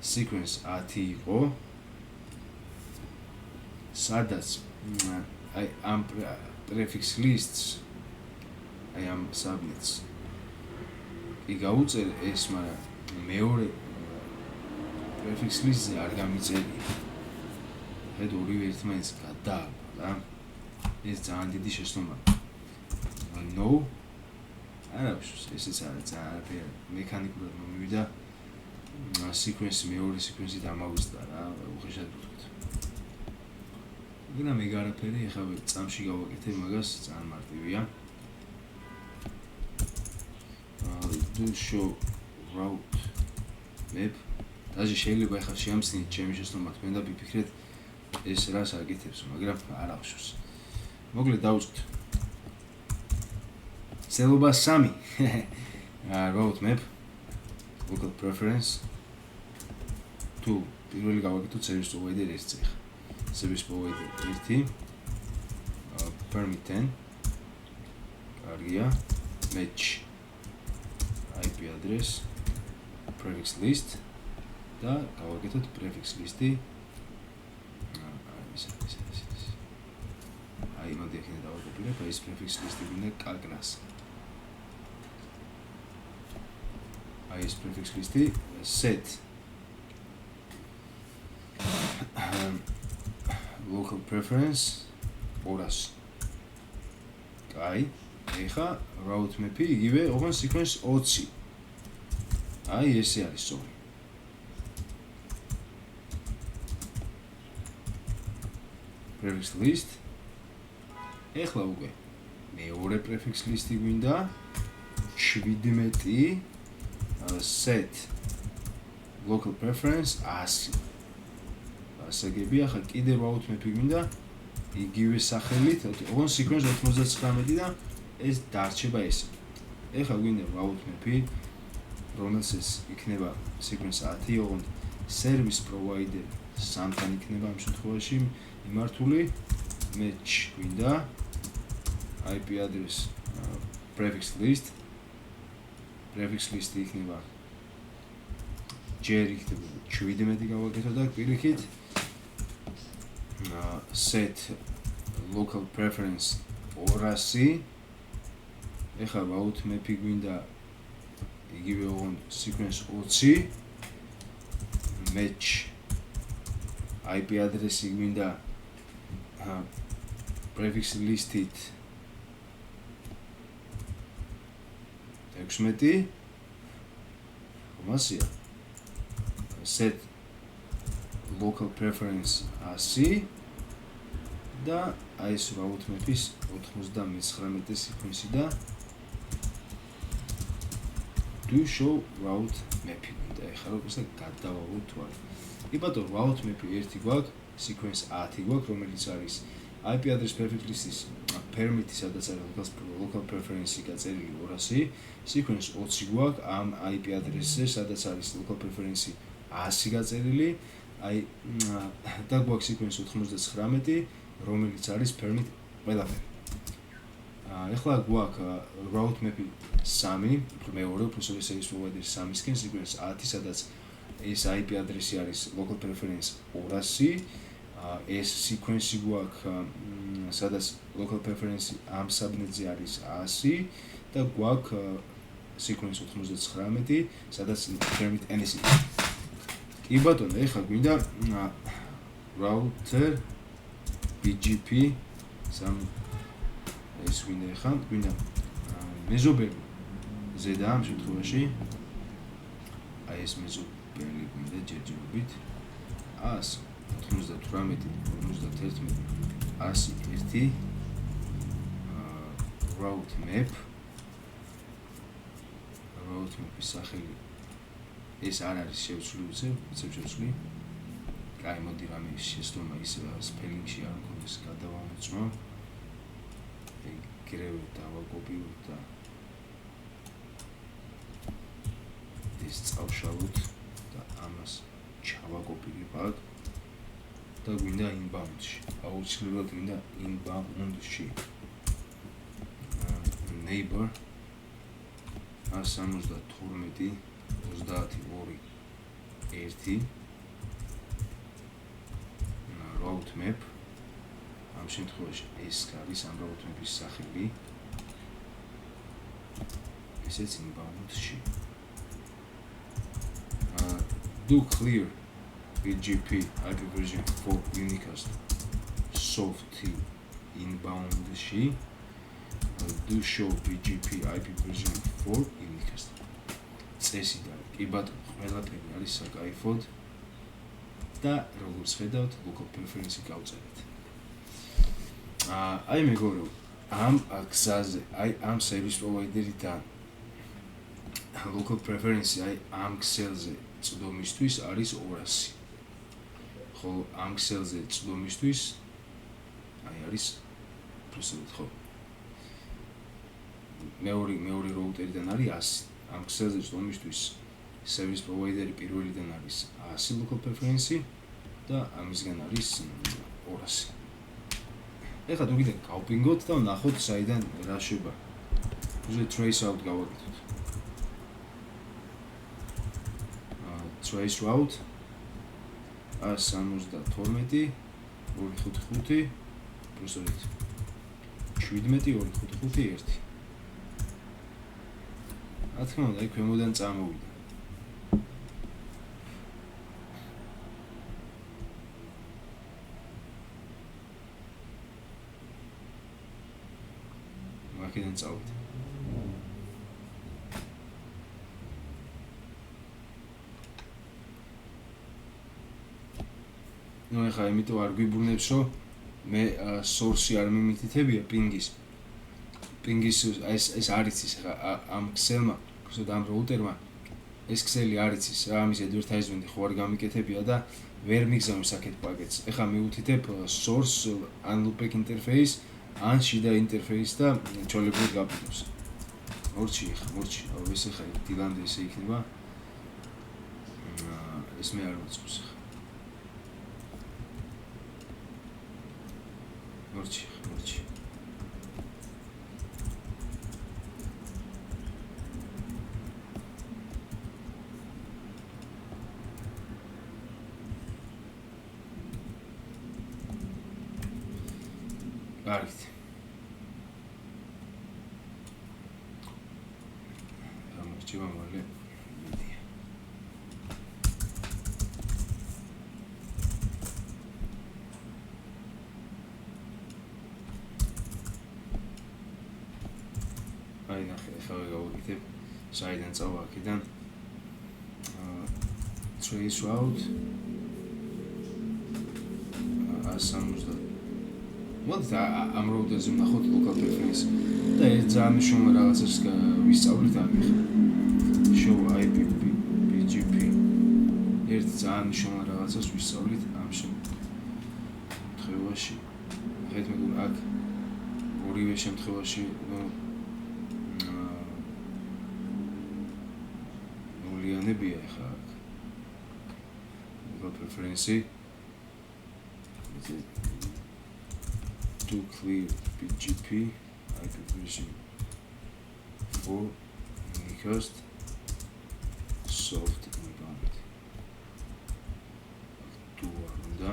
sequence 10 იყო სადაც აი ამ prefix lists აი ამ subnets კი გაუწერე ეს მაგრამ მეორე prefix list-ზე არ გამიწერია ხედ ორივე ერთმანეთს გადააყვა რა ეს ძალიან დიდი შეცდომა no არა უშავს ესეც არის ძალიან მექანიკურად მომივიდა sequence მეორე sequence-ი დამავსდა რა უხეშად ვთქვით. მაგრამ ეგ არაფერი ეხლა წამში გავაკეთე მაგას ძალიან მარტივია. do show route map დაჟე შეიძლება ეხლა შეამცნით ჩემი შეცდომათ მე და ვიფიქრეთ ეს რას აკეთებს მაგრამ არა უშავს. მოკლედ დავუწყოთ. Selva SAMI route map local preference to პირველი გავაკეთოთ service provider 1 წეხ service provider 1 permit 10 კარგია. match IP address prefix list და გავაკეთოთ prefix list-ი. აი მოდი ახლა დავაკოპირებ ეს prefix list-ი გვინდა კაკრას. აი ეს prefix list-ი set local preference 200. კაი, ეხა route map-ი იგივე ოღონდ sequence 20. აი ესე არის სწორი. prefix list. ეხლა უკვე მეორე prefix list-ი გვინდა 17 set local preference 100. ასაგები ახლა კიდე route map-ი გვინდა იგივე სახელით, ოღონდ sequence 99 და ეს დარჩება ესე. ეხლა გვინდა route map-ი, რომელსაც იქნება sequence 10, ოღონდ service provider 3-თან იქნება ამ შემთხვევაში მიმართული. match გვინდა IP address prefix list. prefix list-ი იქნება ჯერ იქნება 17 გავაკეთოთ და პირიქით set local preference 200. ეხლა route map-ი გვინდა იგივე ოღონდ sequence 20. match IP address-ი გვინდა prefix list-ით 16. ხომასია set local preference 100 და აი ეს route map-ის 99 sequence და do show route map-ი და ეხლა როგორც გადავავოთ თვალე. კი ბატონო, route map-ი ერთი გვაქვს, sequence 10 გვაქვს, რომელიც არის IP address prefix list-ის permit-ი, სადაც არის local preference-ი გაწერილი 200, sequence 20 გვაქვს ამ IP address-ზე, სადაც არის local preference-ი 100 გაწერილი, აი და გვაქვს sequence 99, რომელიც არის permit ყველაფერი. ეხლა გვაქვს route map-ი 3, მეორე უფრო service provider 3-ისკენ sequence 10, სადაც ეს IP address-ი არის local preference 200, ეს sequence-ი გვაქვს, სადაც local preference-ი ამ საბნეტზე არის 100 და გვაქვს sequence 99, სადაც permit NS. კი ბატონო, ეხლა გვინდა router BGP 3 ეს გვინდა ეხლა გვინდა მეზობელი ზედა ამ შემთხვევაში აი ეს მეზობელი გვინდა ჯერჯერობით 198 101 route map-ის სახელი ეს არ არის შევცვლი უცებ. კაი, მოდი რამე შეცდომა ისე spelling-ში არ მქონდეს გადავამოწმო. ეგრევე დავაკოპიროთ და ეს წავშალოთ და ამას ჩავაკოპირებ აქ და გვინდა inbound-ში. აუცილებლად გვინდა inbound-ში. neighbor 172 32 route map. ამ შემთხვევაში ეს არის ამ route map-ის სახელი. ესეც inbound-ში. Do clear BGP IP version 4 unicast soft inbound-ში. Do show BGP IP version 4 unicast. წესი და კი ბატონო, ყველაფერი არის საკაიფოდ და როგორც ხედავთ, local preference-ი გავწერეთ. აი მეგობრებო, ამ გზაზე, აი ამ service provider-იდან local preference-ი აი ამ ქსელზე წვდომისთვის არის 200. ხოლო ამ ქსელზე წვდომისთვის აი არის პროსედურა, ხო? მეორე route-დან არის 100. ამ ქსელზე წვდომისთვის service provider-ი პირველიდან არის 100 local preference-ი და ამისგან არის 200. ეხლა თუ კიდე გავპინგოთ და ვნახოთ საიდან რა შვება. უზე trace out გავაკეთოთ. Trace route 172 255 პროსორით 17 255 1. რა თქმა უნდა, იქ ქვემოდან წამოვიდა. აქედან წავიდა. ნუ ეხლა იმიტომ არ გვიბრუნებს, რომ მე source-ი არ მიმითითებია ping-ის. Ping-ის ეს არ იცის ხა ამ ქსელმა, უბრალოდ ამ რაუტერმა ეს ქსელი არ იცის რა ამის advertisement-ი ხო არ გამიკეთებია და ვერ მიგზავნოს აქეთ პაკეტს. ეხლა მივუთითებ source unloopback interface ან შიდა interface და ჩოლებრივ გაფრთხილებს. მორჩი ხა, მორჩი. ეს ხა დილამდე ესე იქნება. ეს მე არ მოწევს ხა. მორჩი. გარეთ. გამორჩება მალე მედია. აი ნახე, ახლა გავაკეთებ საიდან წავა აქედან. Trace route 170 მოდი ამ რაუტერზე ვნახოთ local preference და ეს ძალიან მნიშვნელოვანი რაღაცას ვისწავლით ამით. show IP BGP ერთ ძალიან მნიშვნელოვანი რაღაცას ვისწავლით ამ შემთხვევაში. ხეთ მეგობრებო, აქ ორივე შემთხვევაში ნულიანებია ხა აქ. local preference to clear BGP IP version 4 unicast soft environment. To arunda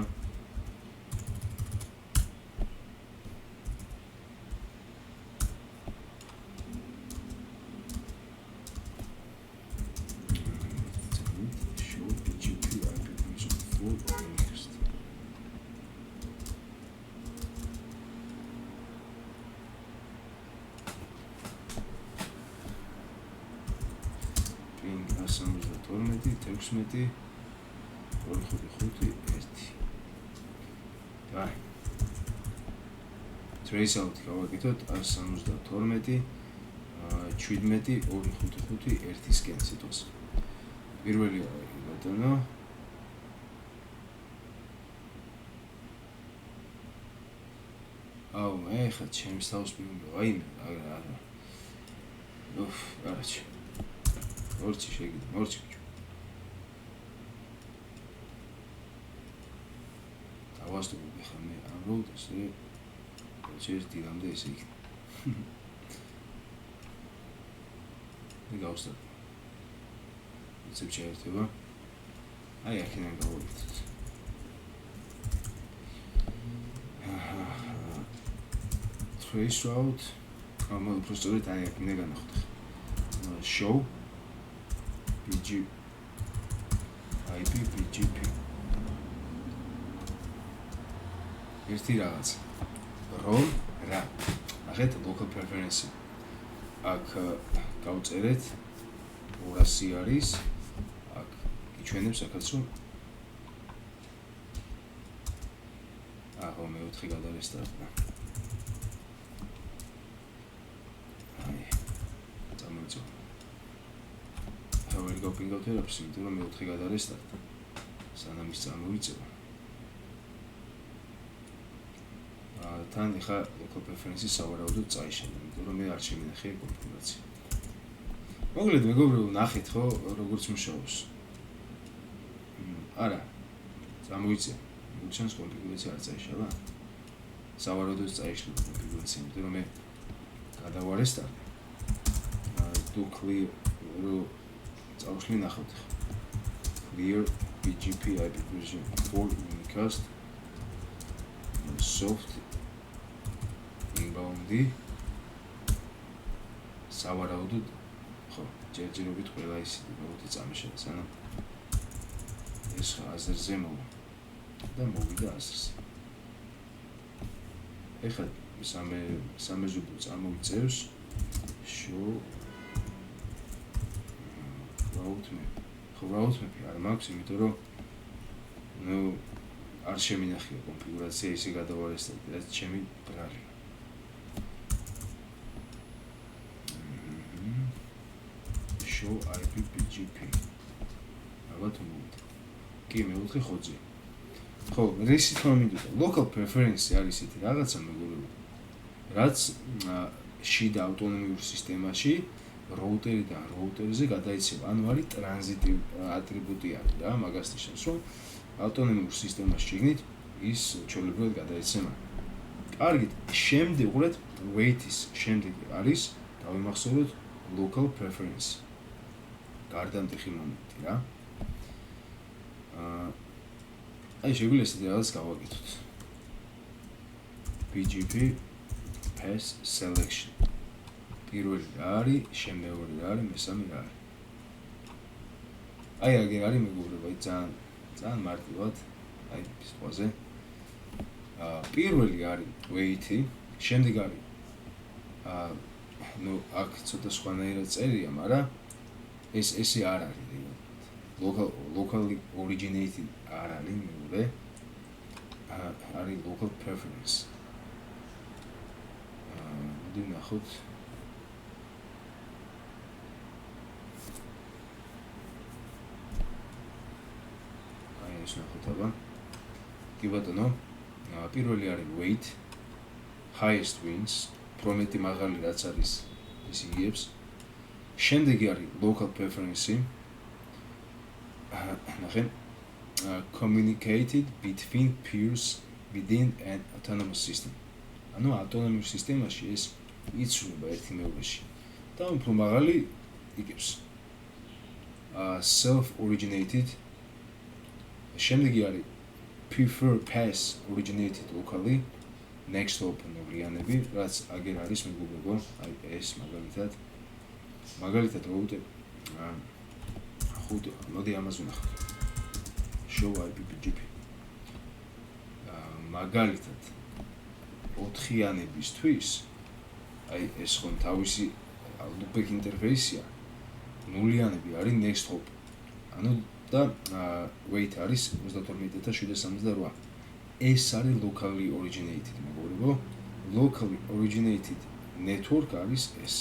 show BGP IP version 4 unicast. Ping 172 16 255 1. აი. Trace out გავაკეთოთ 172 17 255 1-ისკენ სიტყვას. პირველი ბატონო. აუ, მე ხა ჩემს თავს მივიდო. აი მე არა. არაჩი. მორჩი შეგიძლია, მორჩი ბიჭო. დავასწრები ხა მე ამ რაუტერს, ეს დილამდე ესე იქნება. მე გავსწრებ. ისევ შეერთება. აი აქედან გავაკეთოთ. Trace route. ამან უბრალოდ აი აქედან განახოთ. Show BGP IP BGP ერთი რაღაც ROM რა ახეთ local preference აქ გავწერეთ 200 არის აქ იჩვენებს აქაც რომ მე-4 გადარესტარტა აი წამოიწვა ვერ გავპინგავთ ერაფერს, იმიტომ რომ მე-4 გადარესტარტა. სანამ ის წამოვიწევა. თან ეხა local preference-ი სავარაუდოდ წაიშალა, იმიტომ რომ მე არ შემინახია კონფიგურაცია. მოგლედ მეგობრებო, ნახეთ ხო, როგორც მუშაობს. არა. წამოვიწევა. ჩანს კონფიგურაცია არ წაიშალა. სავარაუდოდ წაიშალა კონფიგურაცია, იმიტომ რომ მე გადავარესტარტე. to clear წავშლი ნახავთ clear BGP IP version 4 unicast soft inbound-ი სავარაუდოდ ხო ჯერჯერობით ყველა ისეთი მოდი წამიშა სანამ ეს აზერზე მოვა და მოვიდა აზერზე ეხლა სამე ზუბლო წამოვიწევს show route map ხო route map-ი არ მაქვს იმიტომ რომ ნუ არ შემინახია კონფიგურაცია ისე გადავარესდა რაც ჩემი ბრალი show IP BGP ალბათ მოვიდა კი მეოთხე ხოძი ხო რისი თქმა მინდოდა local preference არის ისეთი რაღაცა მეგობრებო რაც შიდა ავტონომიურ სისტემაში როუტერი და როუტერზე გადაიცემა ანუ არის ტრანზიტი ატრიბუტი არის რა მაგას ნიშნავს რომ ავტონომიურ სისტემაში შეგნით ის ჩვეულებრივად გადაიცემა კარგით შემდეგ უყურეთ wait-ის შემდეგი არის დავიმახსოვროთ local preference გარდამტეხი მომენტი რა აი შეგვიძლია ესეთი რაღაც გავაკეთოთ BGP pass selection პირველი რა არის შემდეგი რა არის მესამე რა არის აი აგერ არის მეგობრებო აი ძალიან მარტივად აი ის ყვაზე პირველი არის wait-ი შემდეგ არის ნუ აქ ცოტა სხვანაირად წერია მაგრამ ესე არ არის locally originated არ არის მეგობრე არის local preference მოდი ნახოთ აი ეს ნახოთ აბა კი ბატონო პირველი არის wait highest wins პრომეტი მაღალი რაც არის ის იგებს შემდეგი არის local preference ნახე communicated between peers within an autonomous system ანუ ავტონომიურ სისტემაში ეს იცვლება ერთი მეუღლეში და უფრო მაღალი იგებს self originated შემდეგი არის prefer pass originated locally next hop მოვლიანები რაც აგერ არის მეგობრებო აი ეს მაგალითად როუტერ ხუთი მოდი ამას ვნახოთ show IP BGP მაგალითად 4-იანებისთვის აი ეს ხომ თავისი loopback ინტერფეისია 0-იანები არის next hop ანუ და wait არის 32.768 ეს არის locally originated მეგობრებო locally originated network არის ეს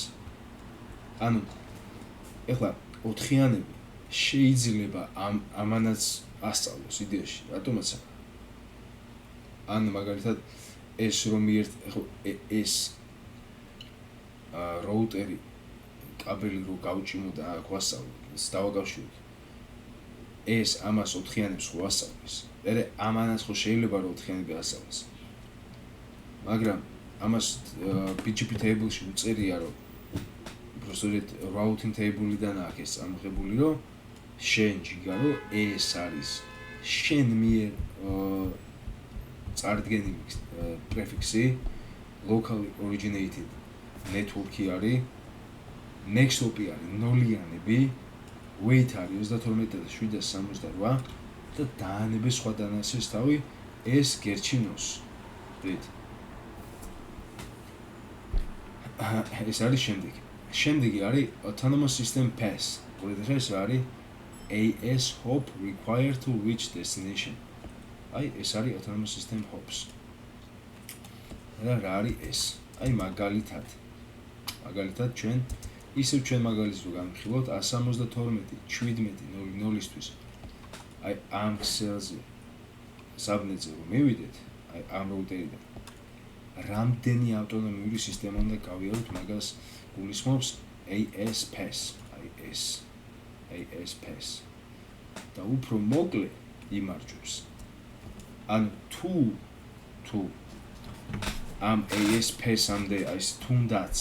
ანუ ეხლა 4-იანები შეიძლება ამანაც ასწავლოს იდეაში რატომაც ან მაგალითად ეს რომ ეს როუტერი კაბელი რო გავჭიმო და აქ ვასწავლოთ დავაკავშიროთ ეს ამას 4-იანებს ხო ასწავლის მე ამანაც ხო შეიძლება რომ 4-იანები ასწავლოს მაგრამ ამას BGP table-ში უწერია რომ უბრალოდ routing table-დან აქ ეს წარმოებული რომ შენ ჯიგა რომ ეს არის შენ მიერ წარდგენილი prefix-ი locally originated network-ი არის next hop-ი არის 0-იანები wait არის 32.768 და დაანებე სხვა დანაკლისის თავი ეს გერჩინოს ვით ეს არის შემდეგი არის autonomous system pass ყურეთ ეს არის AS hop required to reach destination აი ეს არის autonomous system hops და რა არის ეს აი მაგალითად ჩვენ ისევ ჩვენ მაგალითს რო გამხილოთ 172.17.00-ისთვის აი ამ ქსელზე საბნეტზე რომ მივიდეთ აი ამ როუტერიდან რამდენი ავტონომიური სისტემა უნდა გავიაროთ მაგას გულისხმობს AS pass და უფრო მოკლე იმარჯვებს ანუ თუ ამ AS pass-ამდე აი თუნდაც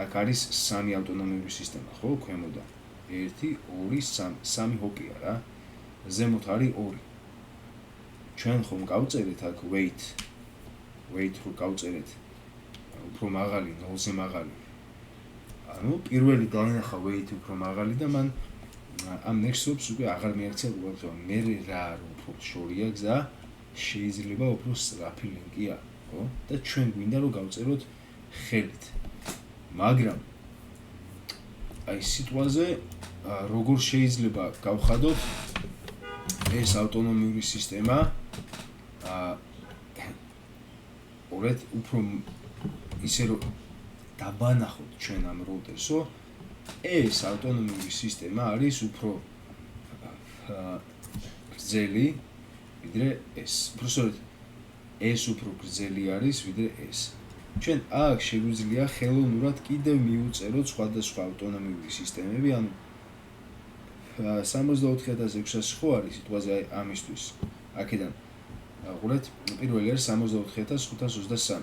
აქ არის სამი ავტონომიური სისტემა, ხო, ქვემოდან 1 2 3 3 ჰოკია რა. ზემოთ არის 2. ჩვენ ხომ გავწერეთ აქ weight რო გავწერეთ უფრო მაღალი, 0-ზე მაღალი. ანუ პირველი განახა weight უფრო მაღალი და მან ამ next-ს უკვე აღარ მიაქცია უბრალოდ მე რა უფრო შორია გზა შეიძლება უფრო სწრაფი ლინკია, ხო? და ჩვენ გვინდა რომ გავწეროთ ხელით. მაგრამ აი სიტყვაზე როგორ შეიძლება გავხადოთ ეს ავტონომიური სისტემა ორეთ უფრო ისე რომ დაბანახოთ ჩვენ ამ როუტერსო ეს ავტონომიური სისტემა არის უფრო გრძელი ვიდრე ეს. უბრალოდ ეს უფრო გრძელი არის ვიდრე ეს. ჩვენ აქ შეგვიძლია ხელოვნურად კიდევ მიუწეროთ სხვადასხვა ავტონომიური სისტემები, ანუ 64600 ხო არის სიტყვაზე ამისთვის. აქედან ყურეთ, პირველი არის 64523.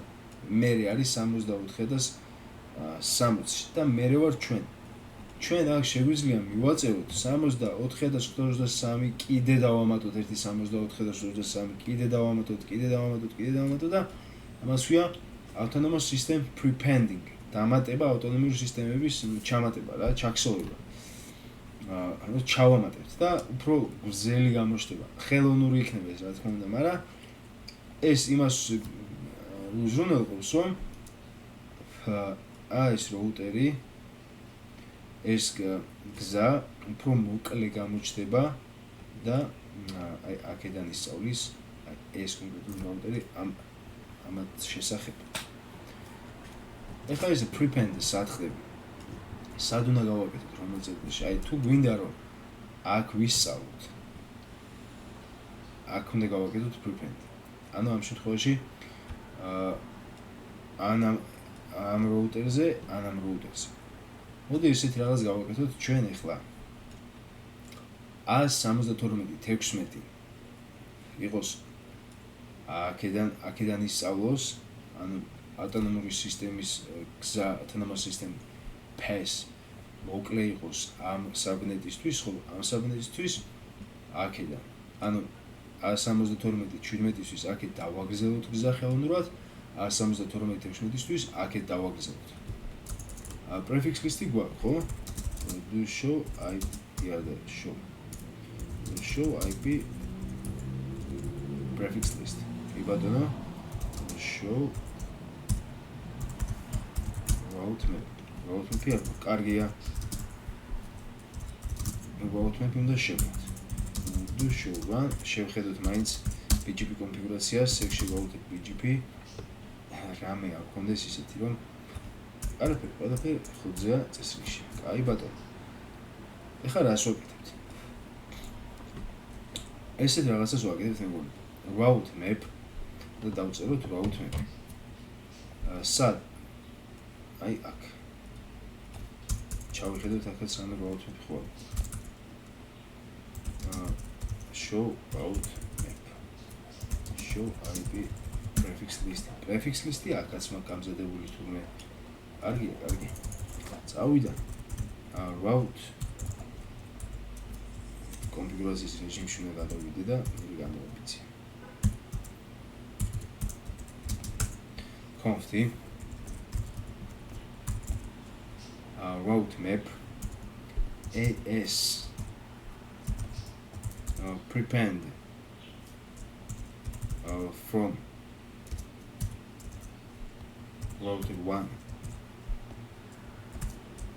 მერე არის 64560 და მერე ვარ ჩვენ. ჩვენ აქ შეგვიძლია მივაწეროთ 64523 კიდე დავამატოთ 64523 კიდე დავამატოთ და ამას ვია autonomous system prepending. დამატება ავტონომიური სისტემების ჩამატება რა, ჩაქსოვება. ანუ ჩავამატებთ და უფრო გრძელი გამოჩნდება. ხელოვნური იქნება ეს რა თქმა უნდა, მაგრამ ეს იმას უზრუნველყოფს, რომ ეს როუტერი ეს გზა უფრო მოკლე გამოჩნდება და აი აქედან ისწავლის ეს კონკრეტული როუტერი ამათ შესახებ. ეხლა ეს prepend სად ხდება? სად უნდა გავაკეთოთ რომელ წერტილში? აი თუ გვინდა რომ აქ ვისწავლოთ. აქ უნდა გავაკეთოთ prepend. ანუ ამ შემთხვევაში ამ როუტერზე, ამ როუტერზე. მოდი ისეთ რაღაც გავაკეთოთ ჩვენ ეხლა 172.16 იყოს აქედან ისწავლოს, ანუ ავტონომური სისტემის გზა, autonomous system pass მოკლე იყოს ამ საბნეტისთვის, ხო, ამ საბნეტისთვის აქედან. ანუ 172.17-ისთვის აქეთ დავაგრძელოთ გზა ხელოვნურად, 172.16-ისთვის აქეთ დავაგრძელოთ. prefix list-ი გვაქვს, ხო? do show IP show IP prefix list. კი ბატონო. show route map. route map-ი კარგია. route map-ი უნდა შევხედოთ. do show one შევხედოთ მაინც BGP კონფიგურაციას, ეგ შევავდეთ BGP. რამე არ გქონდეს ისეთი რომ ყველაფერი ხუთზეა წესრიგში. კაი ბატონო. ეხლა რას ვაკეთებთ? ესეთ რაღაცას ვაკეთებთ მეგონი. route map და დავწეროთ route map. სად? აი აქ. ჩავიხედოთ აქაც რამე route map ხო? show route map. show IP prefix list. prefix list-ი აქაც მაქვს გამზადებული თურმე. კარგია. წავიდა. route კონფიგურაციის რეჟიმში უნდა გადავიდე და მე გამოვიფიცე. conf route map as prepend from router 1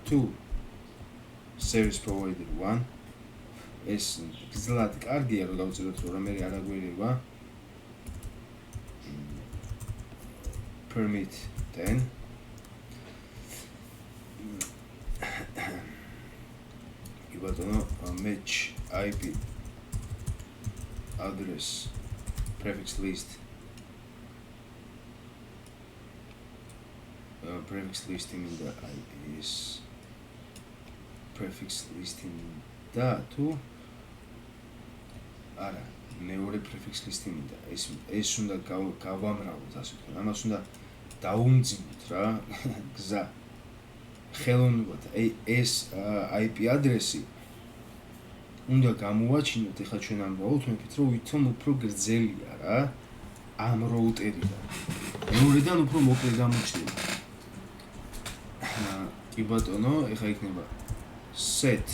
to service provider 1 ეს გზლად კარგია რომ დავწეროთ რომ მე არ აგვერევა permit 10 ibatono match IP address prefix list prefix listing in the IPs prefix listing და თუ არა მეორე prefix listing და ეს უნდა გავამრავოთ ასე ვთქვათ ამას უნდა დაუმძიმოთ რა გზა ხელოვნურად ეს IP ადრესი უნდა გამოვაჩინოთ ეხლა ჩვენ ამ რაუთმებით რომ ვითომ უფრო გრძელია რა ამ რაუტერიდან მეორედან უფრო მოკლე გამოჩნდება კი ბატონო ეხლა იქნება set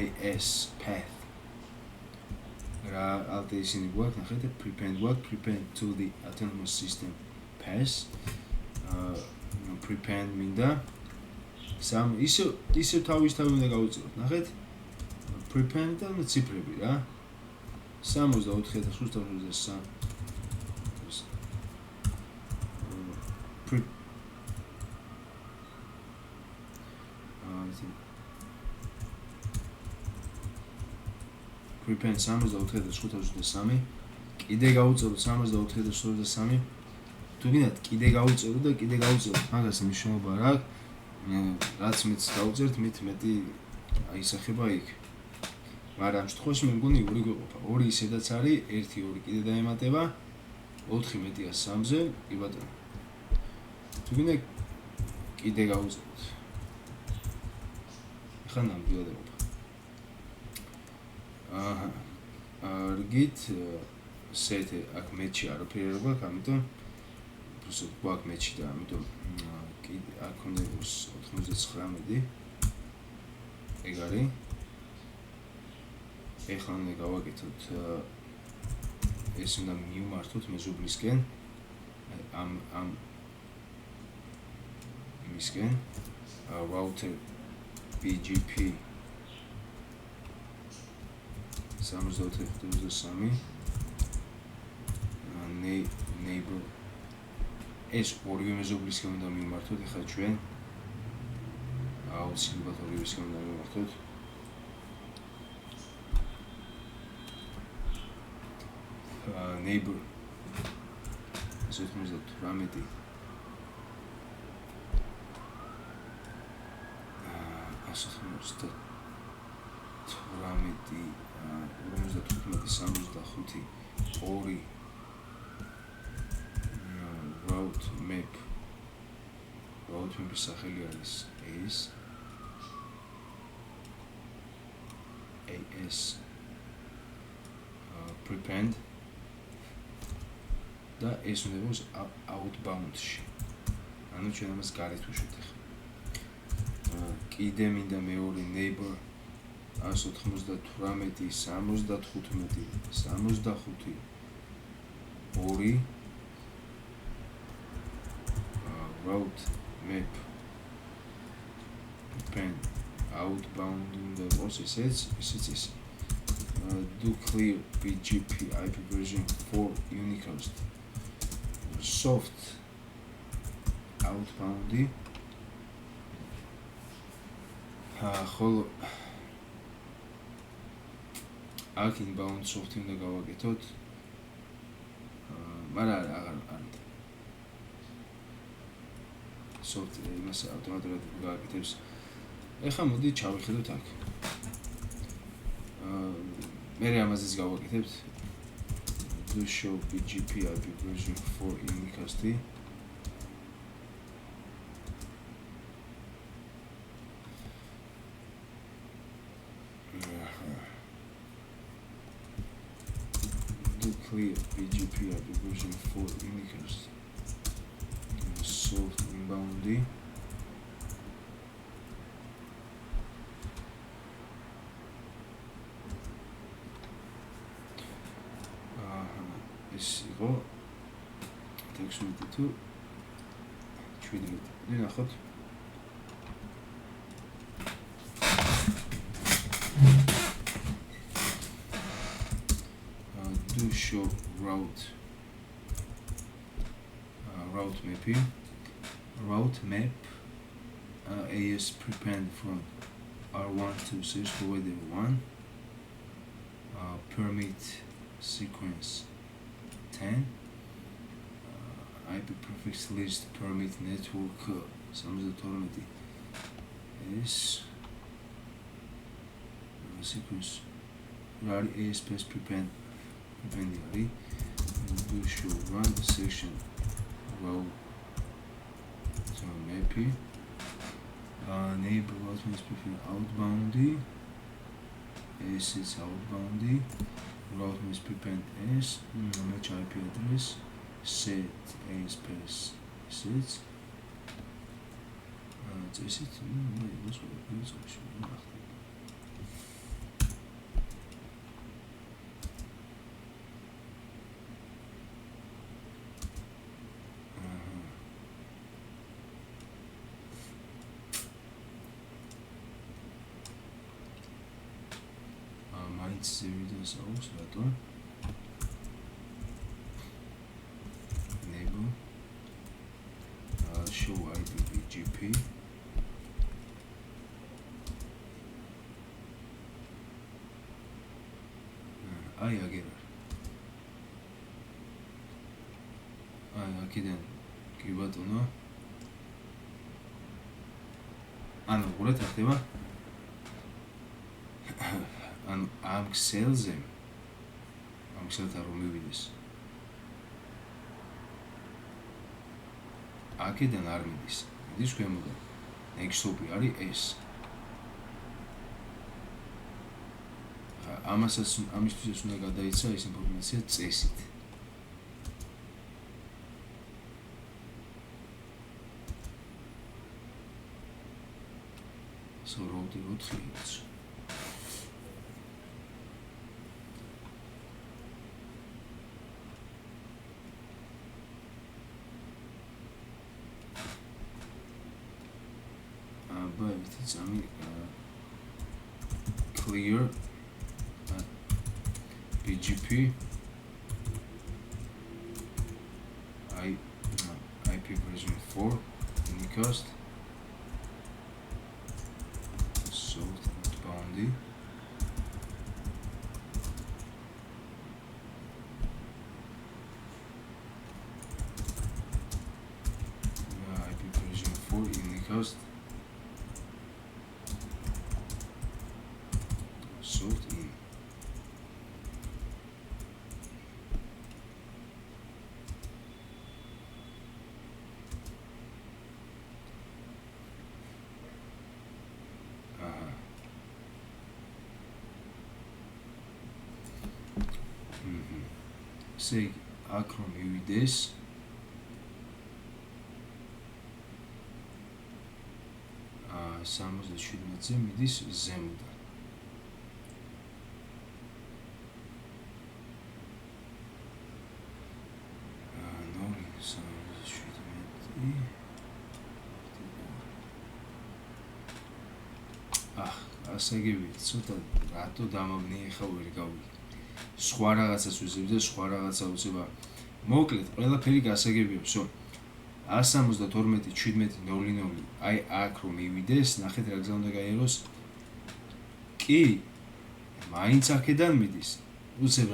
AS path რა ალტე ისინი გვაქვს ნახეთ prepend გვაქვს prepend to the autonomous system pass prepend მინდა სამ ისე თავისთავად უნდა გავუწიოთ ნახეთ prepend და ციფრები რა 64583 prepend 64583 კიდე გავუწევთ 64583 თუ გინდათ კიდე გავუწევთ და კიდე გავუწევთ მაგას მნიშვნელობა რა რაც მეც დავუწერთ მით მეტი აისახება იქ მაგრამ ამ შემთხვევაში მე მგონი ორი გვეყოფა ორი ისედაც არის 1 2 კიდე დაემატება 4 მეტია 3-ზე კი ბატონო თუ გინდა კიდე გავუწერთ ეხლა ნამდვილად ეყოფა რგით სეტი აქ მეჩი არაფერი არ გვაქვს ამიტომ უბრალოდ გვაქვს მეჩი და ამიტომ კიდე აქ უნდა იყოს 99 ეგ არის ეხლა უნდა გავაკეთოთ ეს უნდა მივმართოთ მეზობლისკენ ამ იმისკენ router BGP 6483 neighbor ეს ორივე მეზობლისკენ უნდა მივმართოთ ეხლა ჩვენ აუცილებლად ორივესკენ უნდა მივმართოთ neighbor 98 route map სახელი არის AS prepend და ეს უნდა იყოს outbound-ში ანუ ჩვენ ამას გარეთ ვუშვით ახლა კიდე მინდა მეორე neighbor 198 65 2 route map prepend outbound უნდა იყოს ესეც do clear BGP IP version 4 unicast soft outbound ხოლო აქ inbound soft უნდა გავაკეთოთ მაგრამ აღარ soft იმას ავტომატურად გააკეთებს ეხლა მოდი ჩავიხედოთ აქ მე ამაზეც გავაკეთებთ do show BGP IP version 4 unicast do clear BGP IP version 4 unicast soft inbound ეს იყო 16 თუ 17 ნახოთ do show route map AS prepend from R1 to service provider 1 permit sequence 10 IP prefix list permit network 72 is sequence AS space prepend do show run section route so maybe neighbor route means prefer outboundy. S is outboundy. Route means prepend S. Match IP address. Set A space sets. This is Series aus, warte. Enable. Show ID BGP. აი აგერა. აი აქედან კი ბატონო. ანუ უბრალოდ ახდება ამ ქსელზე ამ ქსელთან რომ მივიდეს აქედან არ მიდის მიდის ქვემოდან next hop არის ეს ამისთვის უნდა გადაიცა ეს ინფორმაცია წესით router 4 but it's clear BGP IP version 4 unicast sort boundy IP version 4 unicast sort in say acron mivიდეს აა 77-ზე მიდის ზემოდან ასე გივიდეთ ცოტა რატო დამაბნიე ხა ვერ გავიგე სხვა რაღაცას ვიზებ და სხვა რაღაცა უცება მოკლედ ყველაფერი გასაგებია всё 172.17.00 აი აქ რომ მივიდეს ნახეთ რა გზა უნდა გაიაროს კი მაინც აქედან მიდის უცებ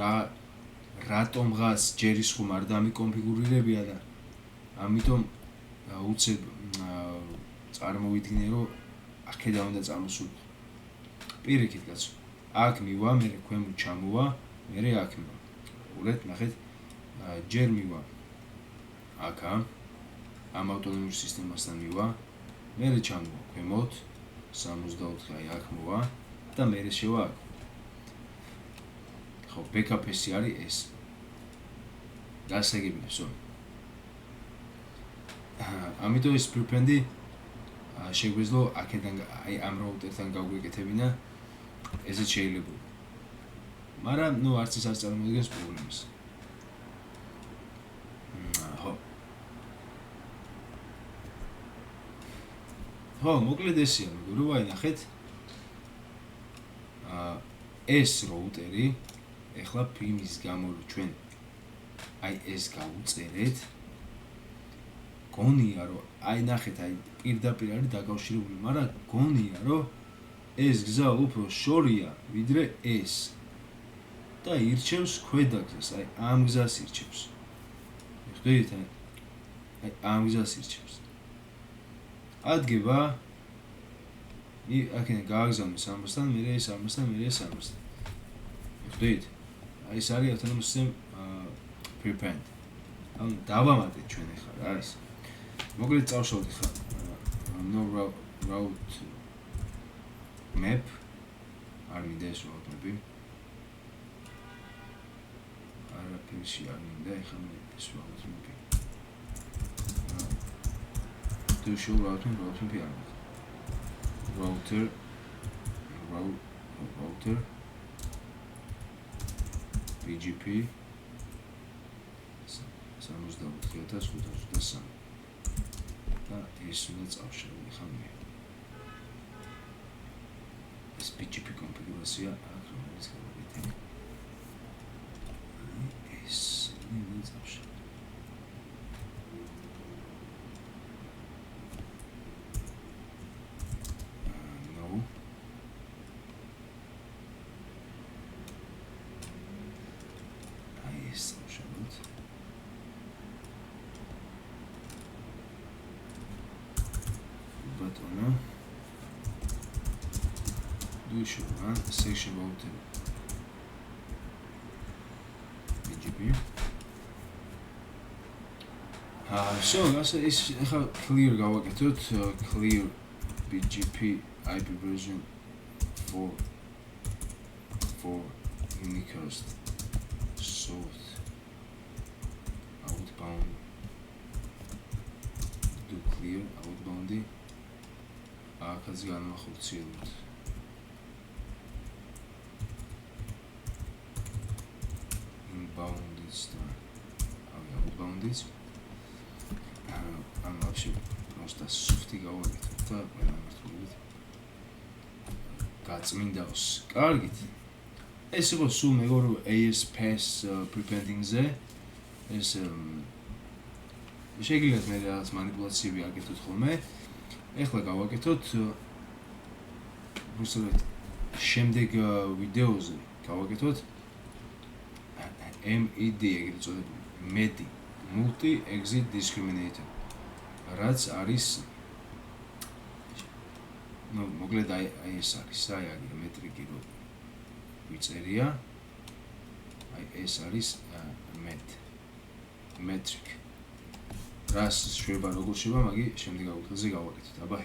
რატომღაც ჯერის ხომ არ დამიკონფიგურირებია და ამიტომ უცებ წარმოვიდგინე რომ აქედან უნდა წარმოსულიყო პირიქით კაცო აქ მივა მე ქვემოთ ჩამოვა მე აქ მივა უბრალოდ ნახეთ ჯერ მივა აქა ამ ავტონომურ სისტემასთან მივა მე ჩამოვა ქვემოთ 64 აი აქ მოვა და მე შევა აქ ხო ბექაპ-ესი არის ეს გასაგებია всё ამიტომ ეს პრეფენდი შეგვეძლო აქედან აი ამ რაუტერთან გავგვეკეთებინა ესეც შეიძლება მაგრამ ნუ არც ის არ წარმოადგენს პრობლემას ხო მოკლედ ესია მეგობრებო აი ნახეთ ეს რაუტერი ეხლა იმის გამო რომ ჩვენ აი ეს გავუწერეთ გონია რომ აი ნახეთ აი პირდაპირ არის დაკავშირებული მაგრამ გონია რომ ეს გზა უფრო შორია ვიდრე ეს და ირჩევს ქვედა გზას აი ამ გზას ირჩევს ხვდით აი ამ გზას ირჩევს ადგება აქედან გააგზავნეს ამასთან მე ეს ამასთან მე ეს ამასთან ხვდით აი ეს არის ავტონომური სისტემა prepend ანუ დავამატეთ ჩვენ ახლა რა არის მოკლედ წავშალოთ ახლა no route map არ მინდა ეს route map-ი არაფერში არ მინდა ეხლა მე ეს route map-ი to show route map არ მინდა router BGP 64583 და ეს უნდა წავშალო ხა მე ეს BGP კონფიგურაცია აქ რომელიც გავაკეთე ეს უნდა წავშალო section router BGP so ასე ის ახლა clear გავაკეთოთ clear BGP IP version 4 unicast source outbound do clear outbound-ი აქაც განვახორციელოთ outbound-ის ამ вообще просто სუფთი გავაკეთოთ და ყველა მართლობით გაწმინდავს. კარგით. ეს იყო სულ მეგორო ASPS preparing-ზე. ეს შეგიძლიათ მე რაღაც манипуляციები აკეთოთ ხოლმე. ეხლა გავაკეთოთ უბრალოდ შემდეგ ვიდეოზე გავაკეთოთ MED ეგრეთ წოდებული MED multi exit discriminator რაც არის ნუ მოკლედ აი ეს არის აი აგერ მეტრიკი რო ვიწერია აი ეს არის metric რას შეიძლება როგორ შეიძლება მაგი შემდეგ აუთხელზე გავაკეთოთ აბა